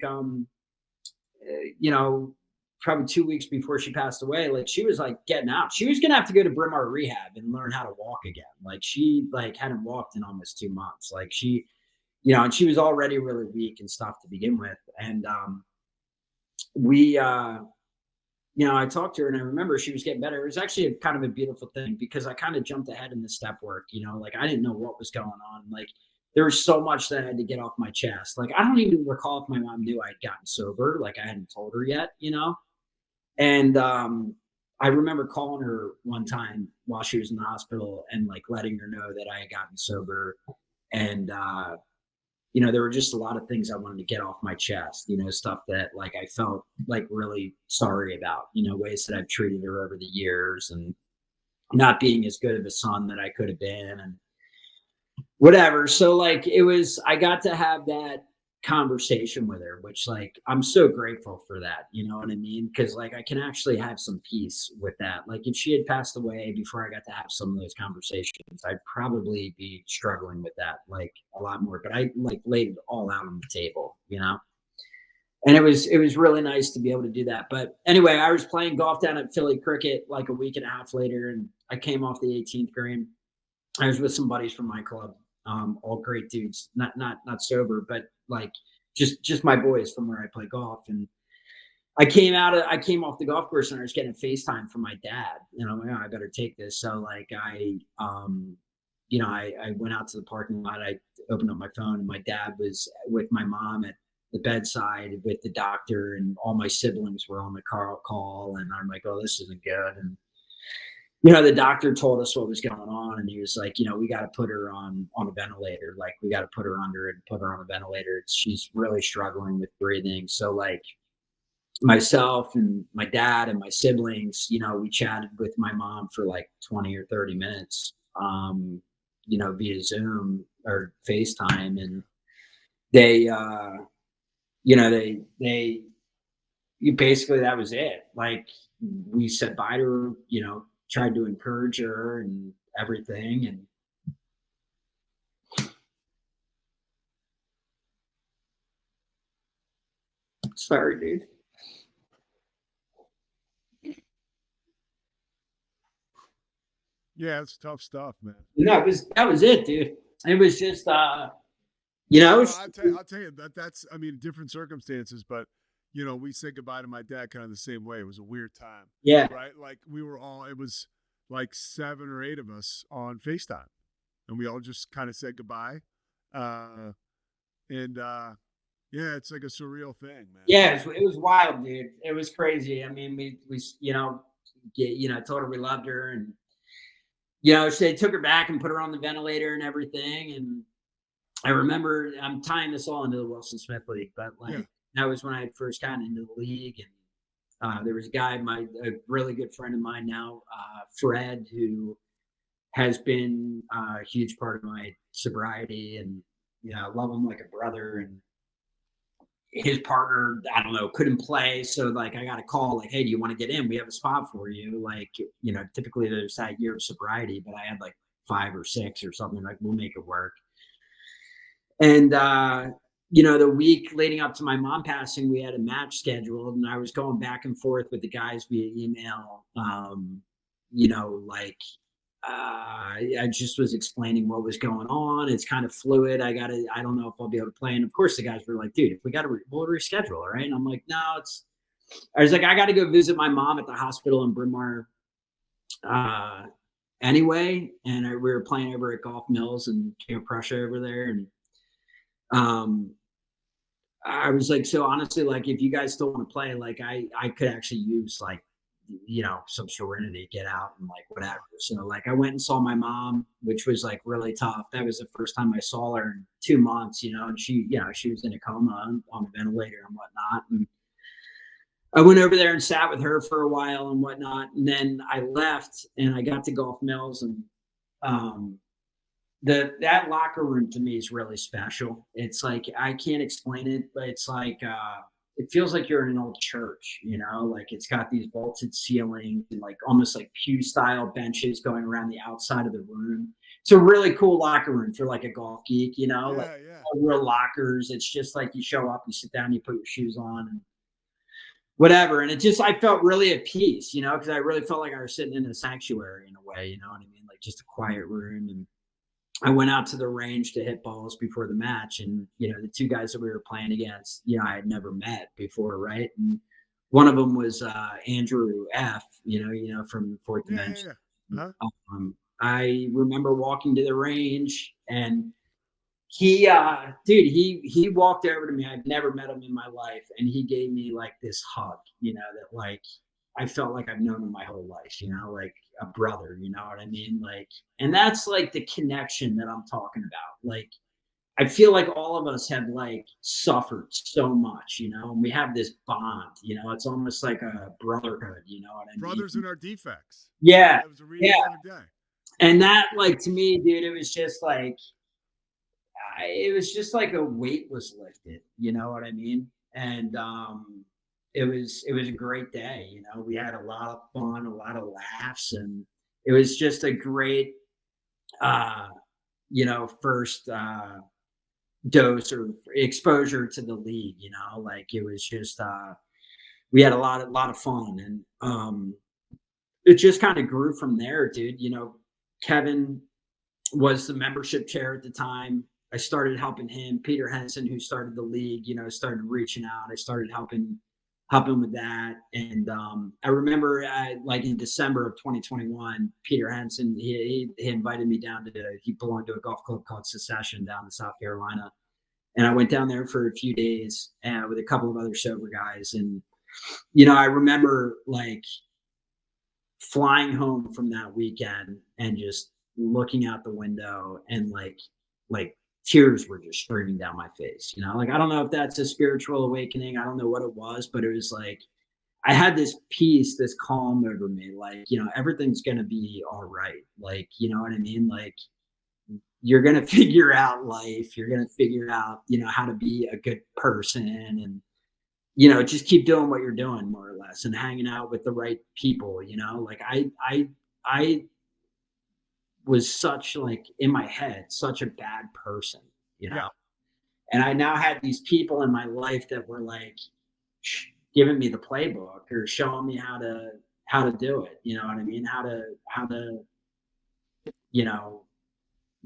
probably 2 weeks before she passed away, like, she was like getting out. She was going to have to go to Bryn Mawr rehab and learn how to walk again. Like, she like hadn't walked in almost 2 months. Like, she, and she was already really weak and stuff to begin with. And, I talked to her, and I remember she was getting better. It was actually a kind of a beautiful thing, because I kind of jumped ahead in the step work, like, I didn't know what was going on. Like, there was so much that I had to get off my chest. Like, I don't even recall if my mom knew I'd gotten sober. Like, I hadn't told her yet, and I remember calling her one time while she was in the hospital and like letting her know that I had gotten sober. And, there were just a lot of things I wanted to get off my chest, stuff that like I felt like really sorry about, ways that I've treated her over the years, and not being as good of a son that I could have been, and whatever. So like, I got to have that conversation with her, which like I'm so grateful for that, you know what I mean? Because like I can actually have some peace with that. Like if she had passed away before I got to have some of those conversations, I'd probably be struggling with that like a lot more. But I like laid it all out on the table, you know? And it was really nice to be able to do that. But anyway, I was playing golf down at Philly Cricket like a week and a half later, and I came off the 18th green. I was with some buddies from my club, all great dudes, not sober, but like just my boys from where I play golf. And I came off the golf course and I was getting a FaceTime from my dad, and I'm like, oh, I better take this. So like I went out to the parking lot. I opened up my phone, and my dad was with my mom at the bedside with the doctor, and all my siblings were on the call. And I'm like, oh, this isn't good. And the doctor told us what was going on, and he was like, we got to put her on a ventilator. Like, we got to put her under and put her on a ventilator. She's really struggling with breathing. So like myself and my dad and my siblings, we chatted with my mom for like 20 or 30 minutes, via Zoom or FaceTime. And they, basically that was it. Like, we said bye to her, tried to encourage her and everything. And sorry, dude. Yeah, it's tough stuff, man. That was it, dude. It was just I'll tell you that's different circumstances, but we said goodbye to my dad kind of the same way. It was a weird time. Yeah. Right? Like it was like 7 or 8 of us on FaceTime, and we all just kind of said goodbye. Yeah, it's like a surreal thing, man. Yeah, it was wild, dude. It was crazy. I mean, we told her we loved her, and they took her back and put her on the ventilator and everything. And I remember, I'm tying this all into the Wilson Smith League, but that was when I had first gotten into the league. And there was a guy, a really good friend of mine now, Fred, who has been a huge part of my sobriety, and I love him like a brother. And his partner, I don't know, couldn't play, so like I got a call like, hey, do you want to get in? We have a spot for you. Like, typically there's that year of sobriety, but I had like 5 or 6 or something. Like, we'll make it work. And the week leading up to my mom passing, we had a match scheduled, and I was going back and forth with the guys via email. I just was explaining what was going on. It's kind of fluid. I don't know if I'll be able to play. And of course the guys were like, dude, if we got to, we'll reschedule. All right. And I'm like, no, I was like, I got to go visit my mom at the hospital in Bryn Mawr, anyway. And we were playing over at Golf Mills and King of Prussia over there. And, I was like, so honestly, like, if you guys still want to play, like I could actually use like, some serenity, get out and like whatever. So like I went and saw my mom, which was like really tough. That was the first time I saw her in 2 months, and she was in a coma on a ventilator and whatnot. And I went over there and sat with her for a while and whatnot. And then I left and I got to Golf Mills, and that locker room to me is really special. It's like, I can't explain it, but it's like, it feels like you're in an old church, like it's got these vaulted ceilings and like almost like pew style benches going around the outside of the room. It's a really cool locker room for like a golf geek, real lockers. It's just like you show up, you sit down, you put your shoes on and whatever. And I felt really at peace, because I really felt like I was sitting in a sanctuary in a way, you know what I mean? Like just a quiet room. And I went out to the range to hit balls before the match, and the 2 guys that we were playing against, I had never met before, right? And one of them was Andrew F. From Fourth Dimension. Yeah. I remember walking to the range, and he walked over to me. I've never met him in my life, and he gave me like this hug, that like I felt like I've known him my whole life, like a brother, you know what I mean? Like, and that's like the connection that I'm talking about. Like, I feel like all of us have like suffered so much, and we have this bond, it's almost like a brotherhood, you know what I mean? Brothers in our defects. Yeah. That was a reading the other day. And that, like, to me, dude, it was just like, it was just like a weight was lifted, you know what I mean? And it was a great day. We had a lot of fun, a lot of laughs, and it was just a great uh first dose or exposure to the league. Like it was just we had a lot of fun, and it just kind of grew from there, dude. Kevin was the membership chair at the time. I started helping him. Peter Henson, who started the league, started reaching out. I started helping with that. And I remember, like in December of 2021, Peter Henson, he invited me down he belonged to a golf club called Secession down in South Carolina. And I went down there for a few days with a couple of other sober guys. And, I remember like flying home from that weekend and just looking out the window, and like tears were just streaming down my face. Like, I don't know if that's a spiritual awakening. I don't know what it was, but it was like I had this peace, this calm over me. Like, everything's gonna be all right. Like, you know what I mean? Like, you're gonna figure out life. You're gonna figure out, how to be a good person, and just keep doing what you're doing, more or less, and hanging out with the right people. Like I was such, like, in my head, such a bad person, Yeah. and I now had these people in my life that were like giving me the playbook or showing me how to do it. You know what I mean? How to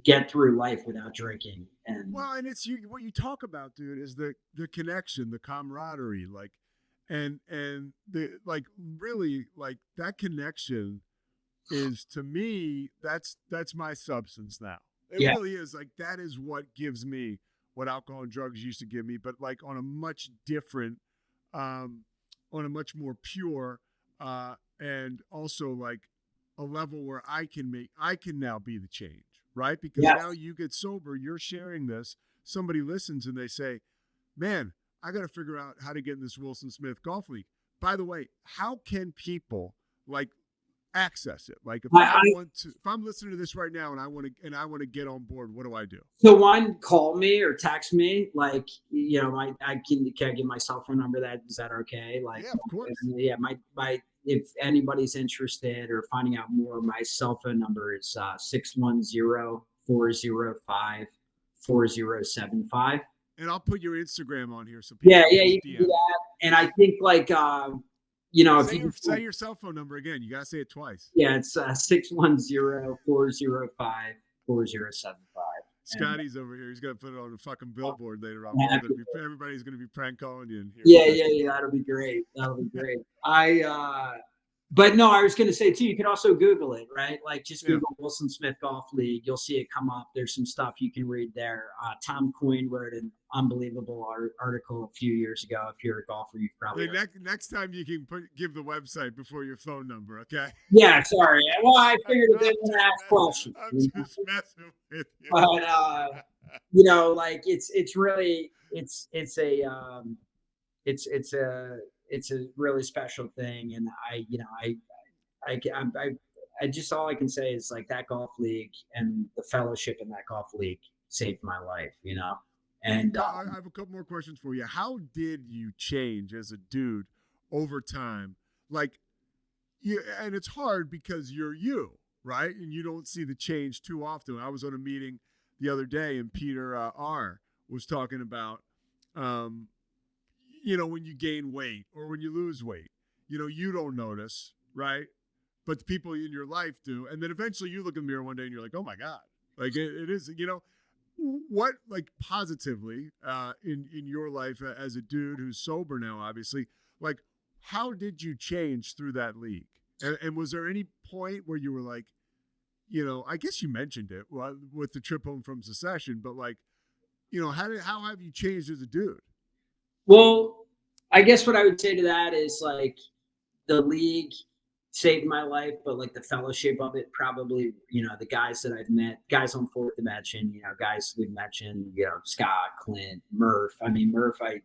get through life without drinking. And Well, and it's what you talk about, dude, is the connection, the camaraderie, like, and the, like, really, like, that connection is, to me, that's my substance now. It yeah, really is. Like, that is what gives me what alcohol and drugs used to give me, but like on a much different, on a much more pure, and also like a level where I can now be the change, right? Because yeah. now you get sober, you're sharing this, somebody listens and they say, man, I got to figure out how to get in this Wilson Smith golf league. By the way, how can people, like, access it? Like, if I'm listening to this right now and I want to get on board, what do I do? So one, call me or text me. Like, can I give my cell phone number? Is that okay? Like, Yeah, of course. yeah, my if anybody's interested or finding out more, my cell phone number is 610-405-4075. And I'll put your Instagram on here so people Yeah, can you just can DM. do that. And I think, like, Say your cell phone number again. You gotta say it twice. yeah, it's 610-405-4075. Scotty's over here. He's gonna put it on the fucking billboard later on. Everybody's gonna be prank calling you in here. Yeah. That'll be great. But no, I was going to say too, you can also Google it, right? Like, just Google Wilson Smith Golf League. You'll see it come up. There's some stuff you can read there. Tom Coyne wrote an unbelievable article a few years ago. If you're a golfer, you've probably next time you can give the website before your phone number, okay? Yeah, sorry. Well, I figured a bit when I asked questions. I'm just messing with you. But like, it's really it's a really special thing. And I just, all I can say is, like, that golf league and the fellowship in that golf league saved my life, and I have a couple more questions for you. How did you change as a dude over time? Like, and it's hard because you're you, right? And you don't see the change too often. I was on a meeting the other day, and Peter R was talking about, when you gain weight or when you lose weight, you don't notice, right? But the people in your life do. And then eventually you look in the mirror one day and you're like, oh my God, like it is, what, like, positively in your life as a dude who's sober now, obviously, like, how did you change through that league? And was there any point where you were like, I guess you mentioned it with the trip home from Secession, but like, how have you changed as a dude? Well, I guess what I would say to that is, like, the league saved my life, but like the fellowship of it, probably, the guys that I've met, guys on Fourth Dimension, guys we've mentioned, Scott, Clint, Murph. I mean, Murph, I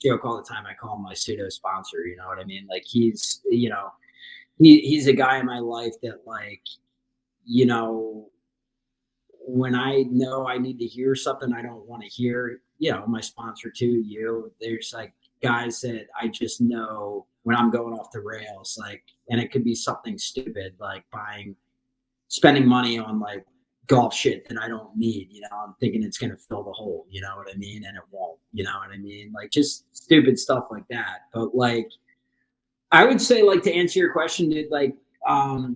joke all the time. I call him my pseudo sponsor. You know what I mean? Like, he's he's a guy in my life that, like, when I know I need to hear something I don't want to hear, my sponsor too, there's like guys that I just know when I'm going off the rails, like, and it could be something stupid like spending money on like golf shit that I don't need. I'm thinking it's going to fill the hole, you know what I mean? And it won't, you know what I mean? Like just stupid stuff like that. But like, I would say, like, to answer your question, dude, like, a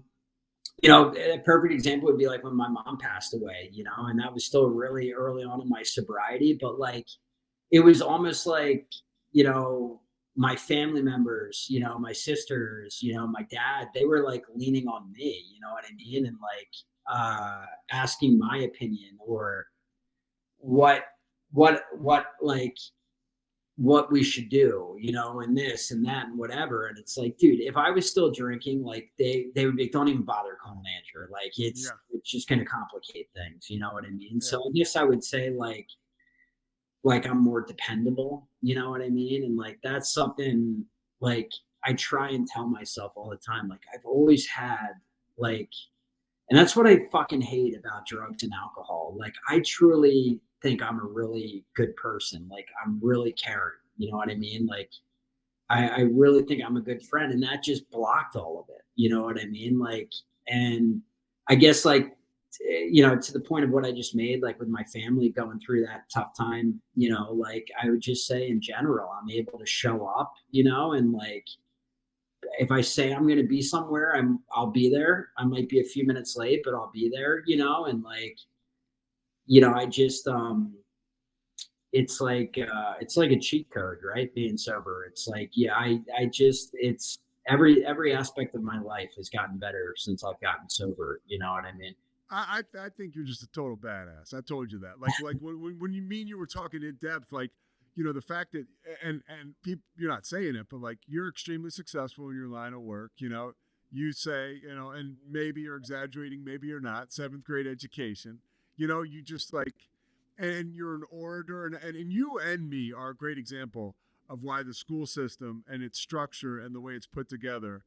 perfect example would be like when my mom passed away, and that was still really early on in my sobriety, but like, it was almost like, my family members, my sisters, my dad, they were like leaning on me, you know what I mean? And like, asking my opinion or what, like, what we should do, and this and that and whatever. And it's like, dude, if I was still drinking, like they would be, don't even bother calling Andrew. Like it's just gonna complicate things, you know what I mean? Yeah. So I guess I would say like I'm more dependable, you know what I mean? And like that's something like I try and tell myself all the time. Like I've always had like, and that's what I fucking hate about drugs and alcohol. Like I truly think I'm a really good person. Like I'm really caring. You know what I mean? Like I really think I'm a good friend, and that just blocked all of it. You know what I mean? Like, and I guess like, to the point of what I just made, like with my family going through that tough time, like I would just say in general, I'm able to show up, and like, if I say I'm going to be somewhere, I'll be there. I might be a few minutes late, but I'll be there, and like, I just, it's like a cheat code, right? Being sober. It's like, yeah, I just, it's every aspect of my life has gotten better since I've gotten sober. You know what I mean? I think you're just a total badass. I told you that. Like when you were talking in depth, like the fact that and people, you're not saying it, but like you're extremely successful in your line of work. You say and maybe you're exaggerating, maybe you're not. 7th grade education. You just like, and you're an orator, and you and me are a great example of why the school system and its structure and the way it's put together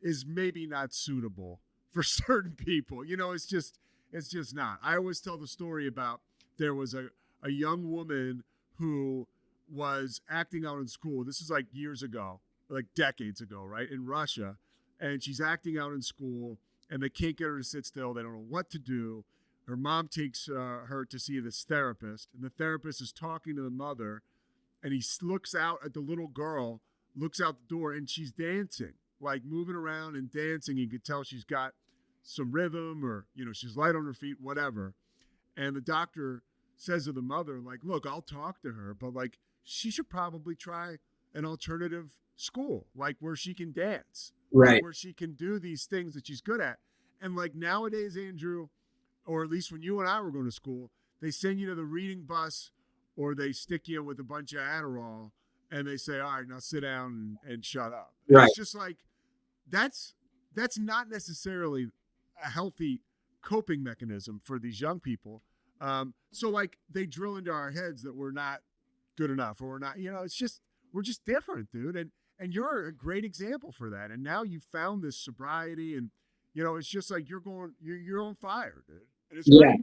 is maybe not suitable for certain people. It's just not. I always tell the story about there was a young woman who was acting out in school. This is like years ago, like decades ago, right? In Russia. And she's acting out in school and they can't get her to sit still. They don't know what to do. Her mom takes her to see this therapist, and the therapist is talking to the mother, and he looks out at the little girl, looks out the door, and she's dancing, like moving around and dancing. You could tell she's got some rhythm or, she's light on her feet, whatever. And the doctor says to the mother, like, look, I'll talk to her, but like, she should probably try an alternative school, like where she can dance, right? Where she can do these things that she's good at. And like nowadays, Andrew, or at least when you and I were going to school, they send you to the reading bus or they stick you with a bunch of Adderall and they say, all right, now sit down and shut up. Right. It's just like, that's not necessarily a healthy coping mechanism for these young people. So like they drill into our heads that we're not good enough or we're not, it's just, we're just different, dude. And you're a great example for that. And now you found this sobriety and, it's just like you're on fire, dude. And it's great.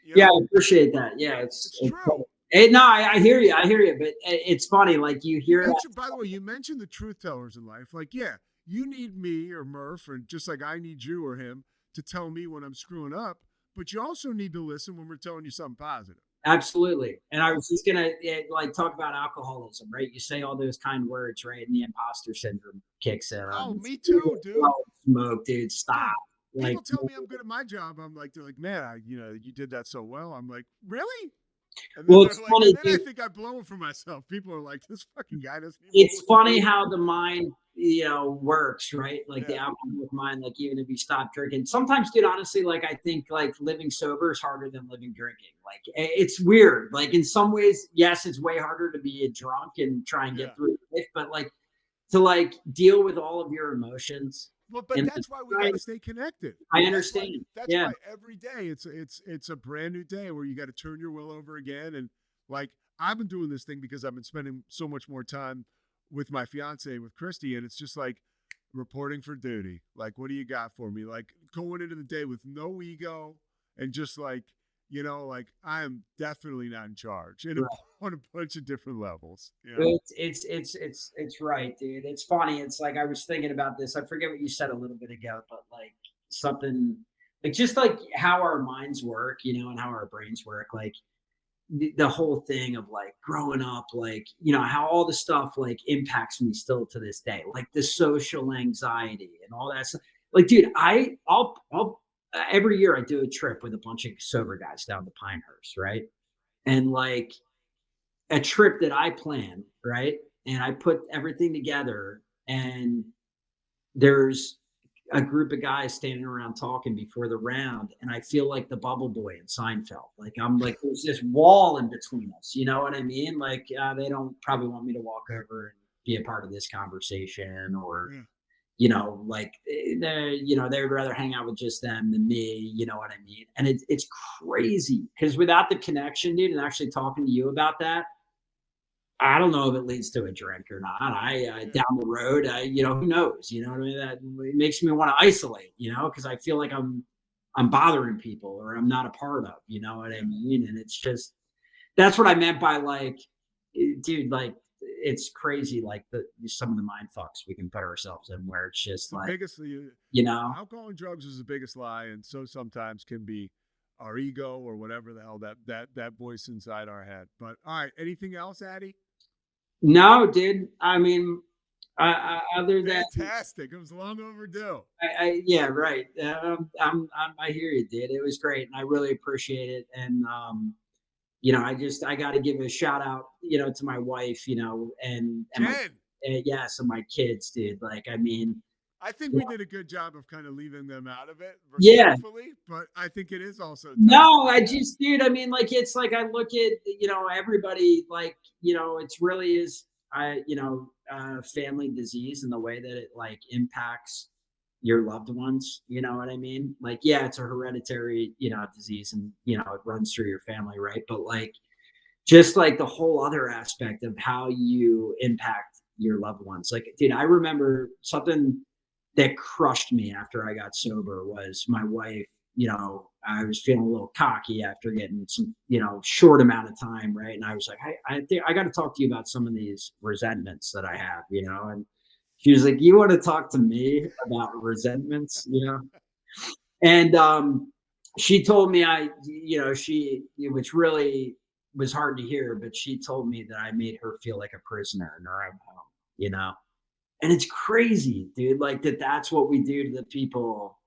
Yeah, I appreciate that. Yeah, it's true. No, I hear you. But it's funny. Like you hear. By the way, you mentioned the truth tellers in life. Like, yeah, you need me or Murph, or just like I need you or him to tell me when I'm screwing up. But you also need to listen when we're telling you something positive. Absolutely. And I was just gonna like talk about alcoholism, right? You say all those kind words, right? And the imposter syndrome kicks in. Oh, me too, dude. Smoke, dude. Stop. Dude, people tell me I'm good at my job. I'm like, they're like, man, you did that so well. I'm like, really? And then, it's funny, and then I think I blow it for myself. People are like, this fucking guy doesn't. It's funny how the mind, works, right? Like the alcoholic mind. Like even if you stop drinking, sometimes, dude, honestly, like I think like living sober is harder than living drinking. Like it's weird. Like in some ways, yes, it's way harder to be a drunk and try and get through life, but like to like deal with all of your emotions. Well, but that's why we got to stay connected. I understand. That's why every day it's a brand new day where you got to turn your will over again. And like I've been doing this thing because I've been spending so much more time with my fiance, with Christy, and it's just like reporting for duty. Like, what do you got for me? Like going into the day with no ego, and just like, like I am definitely not in charge and Right. on a bunch of different levels. It's right, dude. It's funny. It's like I was thinking about this. I forget what you said a little bit ago, but like something like just like how our minds work, and how our brains work. Like the whole thing of like growing up, like how all the stuff like impacts me still to this day, like the social anxiety and all that stuff. Like, dude, I'll every year I do a trip with a bunch of sober guys down to Pinehurst, right? And like a trip that I plan, right? And I put everything together, and there's a group of guys standing around talking before the round, and I feel like the bubble boy in Seinfeld. Like I'm like there's this wall in between us. You know what I mean? Like they don't probably want me to walk over and be a part of this conversation, or Yeah. like they would rather hang out with just them than me. You know what I mean? And it's crazy because without the connection, dude, and actually talking to you about that, I don't know if it leads to a drink or not. Down the road, who knows? You know what I mean? That it makes me want to isolate, because I feel like I'm bothering people or I'm not a part of. You know what I mean? And it's just that's what I meant by like, dude, like it's crazy, like some of the mind fucks we can put ourselves in, where it's just The like, biggest, alcohol and drugs is the biggest lie, and so sometimes can be our ego or whatever the hell that voice inside our head. But all right, anything else, Addy? no, dude. I mean, other than Fantastic. It was long overdue. yeah, right. I hear you, dude. It was great, and I really appreciate it. And I got to give a shout out, to my wife, and my Jen, yes, and my kids, dude. Like, I mean, I think we did a good job of kind of leaving them out of it, yeah. respectfully, but I think it is also tough No, to I do that. just, dude. I mean, like, it's like I look at, everybody, like, it's really is, family disease and the way that it like impacts your loved ones. You know what I mean? Like, yeah, it's a hereditary, disease, and it runs through your family, right? But like, just like the whole other aspect of how you impact your loved ones. Like, dude, I remember something that crushed me after I got sober was my wife. I was feeling a little cocky after getting some, short amount of time, right? And I was like, I think I got to talk to you about some of these resentments that I have, and she was like, "You want to talk to me about resentments?" And she told me which really was hard to hear, but she told me that I made her feel like a prisoner in her own home, and it's crazy, dude. Like that's what we do to the people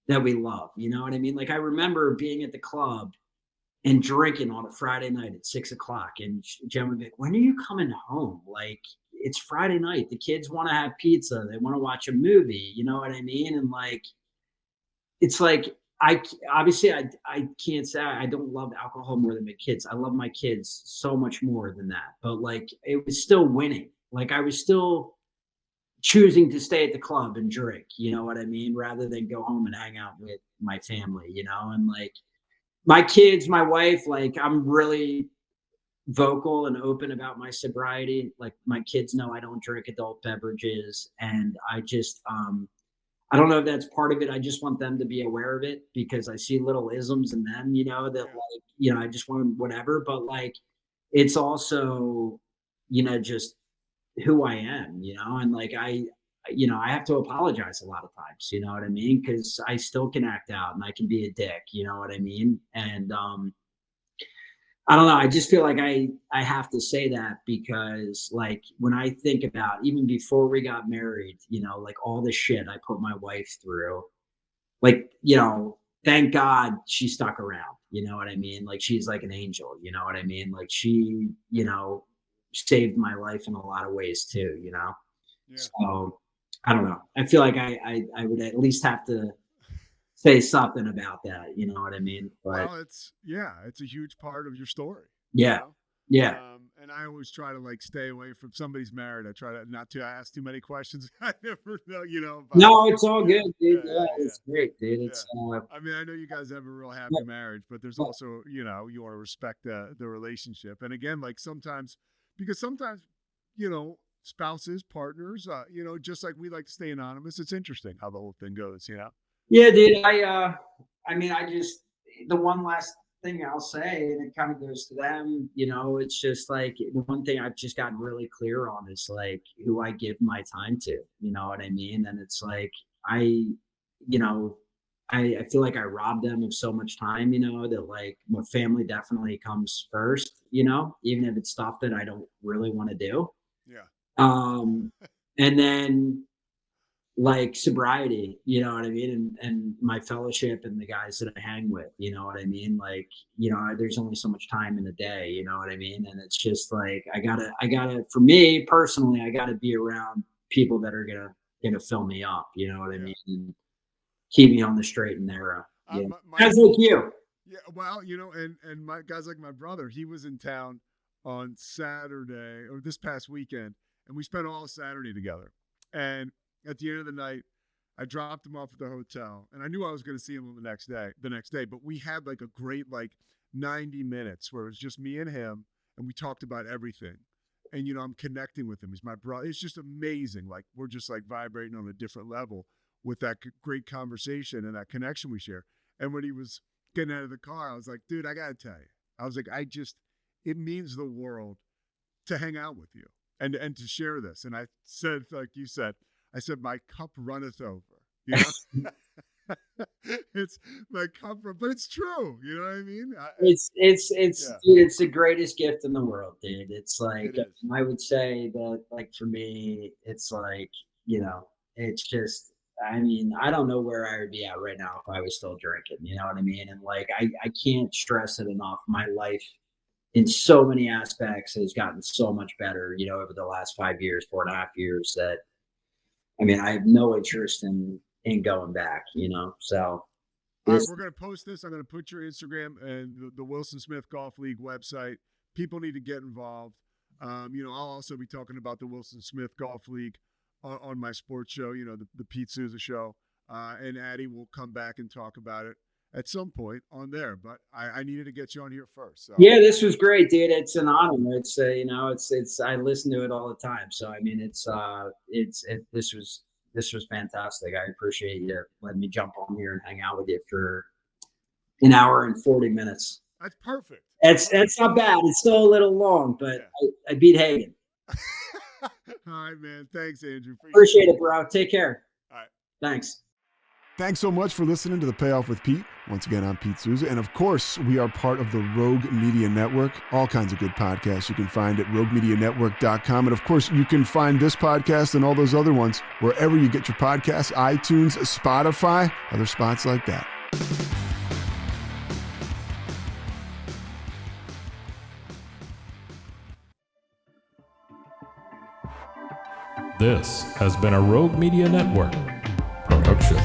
that we love. You know what I mean? Like I remember being at the club and drinking on a Friday night at 6 o'clock, and Jen would be like, "When are you coming home? Like it's Friday night. The kids want to have pizza. They want to watch a movie. You know what I mean?" And like it's like obviously I can't say I don't love alcohol more than my kids. I love my kids so much more than that. But like it was still winning. Like I was still choosing to stay at the club and drink, you know what I mean, rather than go home and hang out with my family, and like my kids, my wife, like I'm really vocal and open about my sobriety. Like my kids know I don't drink adult beverages, and I don't know if that's part of it. I just want them to be aware of it because I see little isms in them, that like, I just want whatever. But like, it's also, just who I am, and like I have to apologize a lot of times, you know what I mean? Because I still can act out and I can be a dick, you know what I mean? And I don't know. I just feel like I have to say that because like when I think about even before we got married, like all the shit I put my wife through, like, thank God she stuck around. You know what I mean? Like she's like an angel, you know what I mean? Like she, saved my life in a lot of ways too, Yeah. So I don't know. I feel like I would at least have to say something about that, you know what I mean? But Well, it's a huge part of your story. yeah, yeah. And I always try to like stay away from somebody's married. I try to not to ask too many questions. I never know, but, No, it's all yeah, good, dude. yeah, Yeah, yeah, it's great, dude. yeah. It's I mean, I know you guys have a real happy marriage, but there's also, you want to respect the relationship. And again, like because sometimes, spouses, partners, just like we like to stay anonymous. It's interesting how the whole thing goes. yeah, dude. I mean, I just the one last thing I'll say, and it kind of goes to them, it's just like the one thing I've just gotten really clear on is like who I give my time to, you know what I mean? And it's like, you know, I feel like I robbed them of so much time, that like my family definitely comes first, even if it's stuff that I don't really want to do. Yeah. And then like sobriety, you know what I mean? And my fellowship and the guys that I hang with, you know what I mean? Like, there's only so much time in a day, you know what I mean? And it's just like, I gotta, for me personally, I gotta be around people that are gonna fill me up, you know what I mean? And keep me on the straight and narrow. Guys like you. Yeah. Well, and my guys like my brother, he was in town on Saturday or this past weekend, and we spent all Saturday together. And at the end of the night, I dropped him off at the hotel, and I knew I was going to see him the next day, but we had like a great 90 minutes where it was just me and him, and we talked about everything. And, I'm connecting with him. He's my brother. It's just amazing. Like, we're just like vibrating on a different level with that great conversation and that connection we share. And when he was getting out of the car, I was like, dude, I got to tell you. I was like, it means the world to hang out with you and to share this. And I said, like you said, my cup runneth over. It's my cup, but it's true. You know what I mean? Dude, it's the greatest gift in the world, dude. It's like, I would say that like for me, it's like, it's just, I mean, I don't know where I would be at right now if I was still drinking, you know what I mean? And like, I can't stress it enough. My life in so many aspects has gotten so much better, over the last 5 years, 4.5 years that, I mean, I have no interest in going back, so. All right, we're going to post this. I'm going to put your Instagram and the Wilson Smith Golf League website. People need to get involved. I'll also be talking about the Wilson Smith Golf League on my sports show, the Pete Souza show. And Addy will come back and talk about it at some point on there. But I needed to get you on here first. So. Yeah, this was great, dude. It's an honor. It's it's I listen to it all the time. So I mean, this was fantastic. I appreciate you letting me jump on here and hang out with you for an hour and 40 minutes. That's perfect. It's not bad. It's still a little long, but yeah. I beat Hagen. All right, man. Thanks, Andrew. Appreciate it, bro. Take care. All right. Thanks. Thanks so much for listening to The Payoff with Pete. Once again, I'm Pete Souza. And of course, we are part of the Rogue Media Network. All kinds of good podcasts you can find at roguemedianetwork.com. And of course, you can find this podcast and all those other ones wherever you get your podcasts, iTunes, Spotify, other spots like that. This has been a Rogue Media Network production.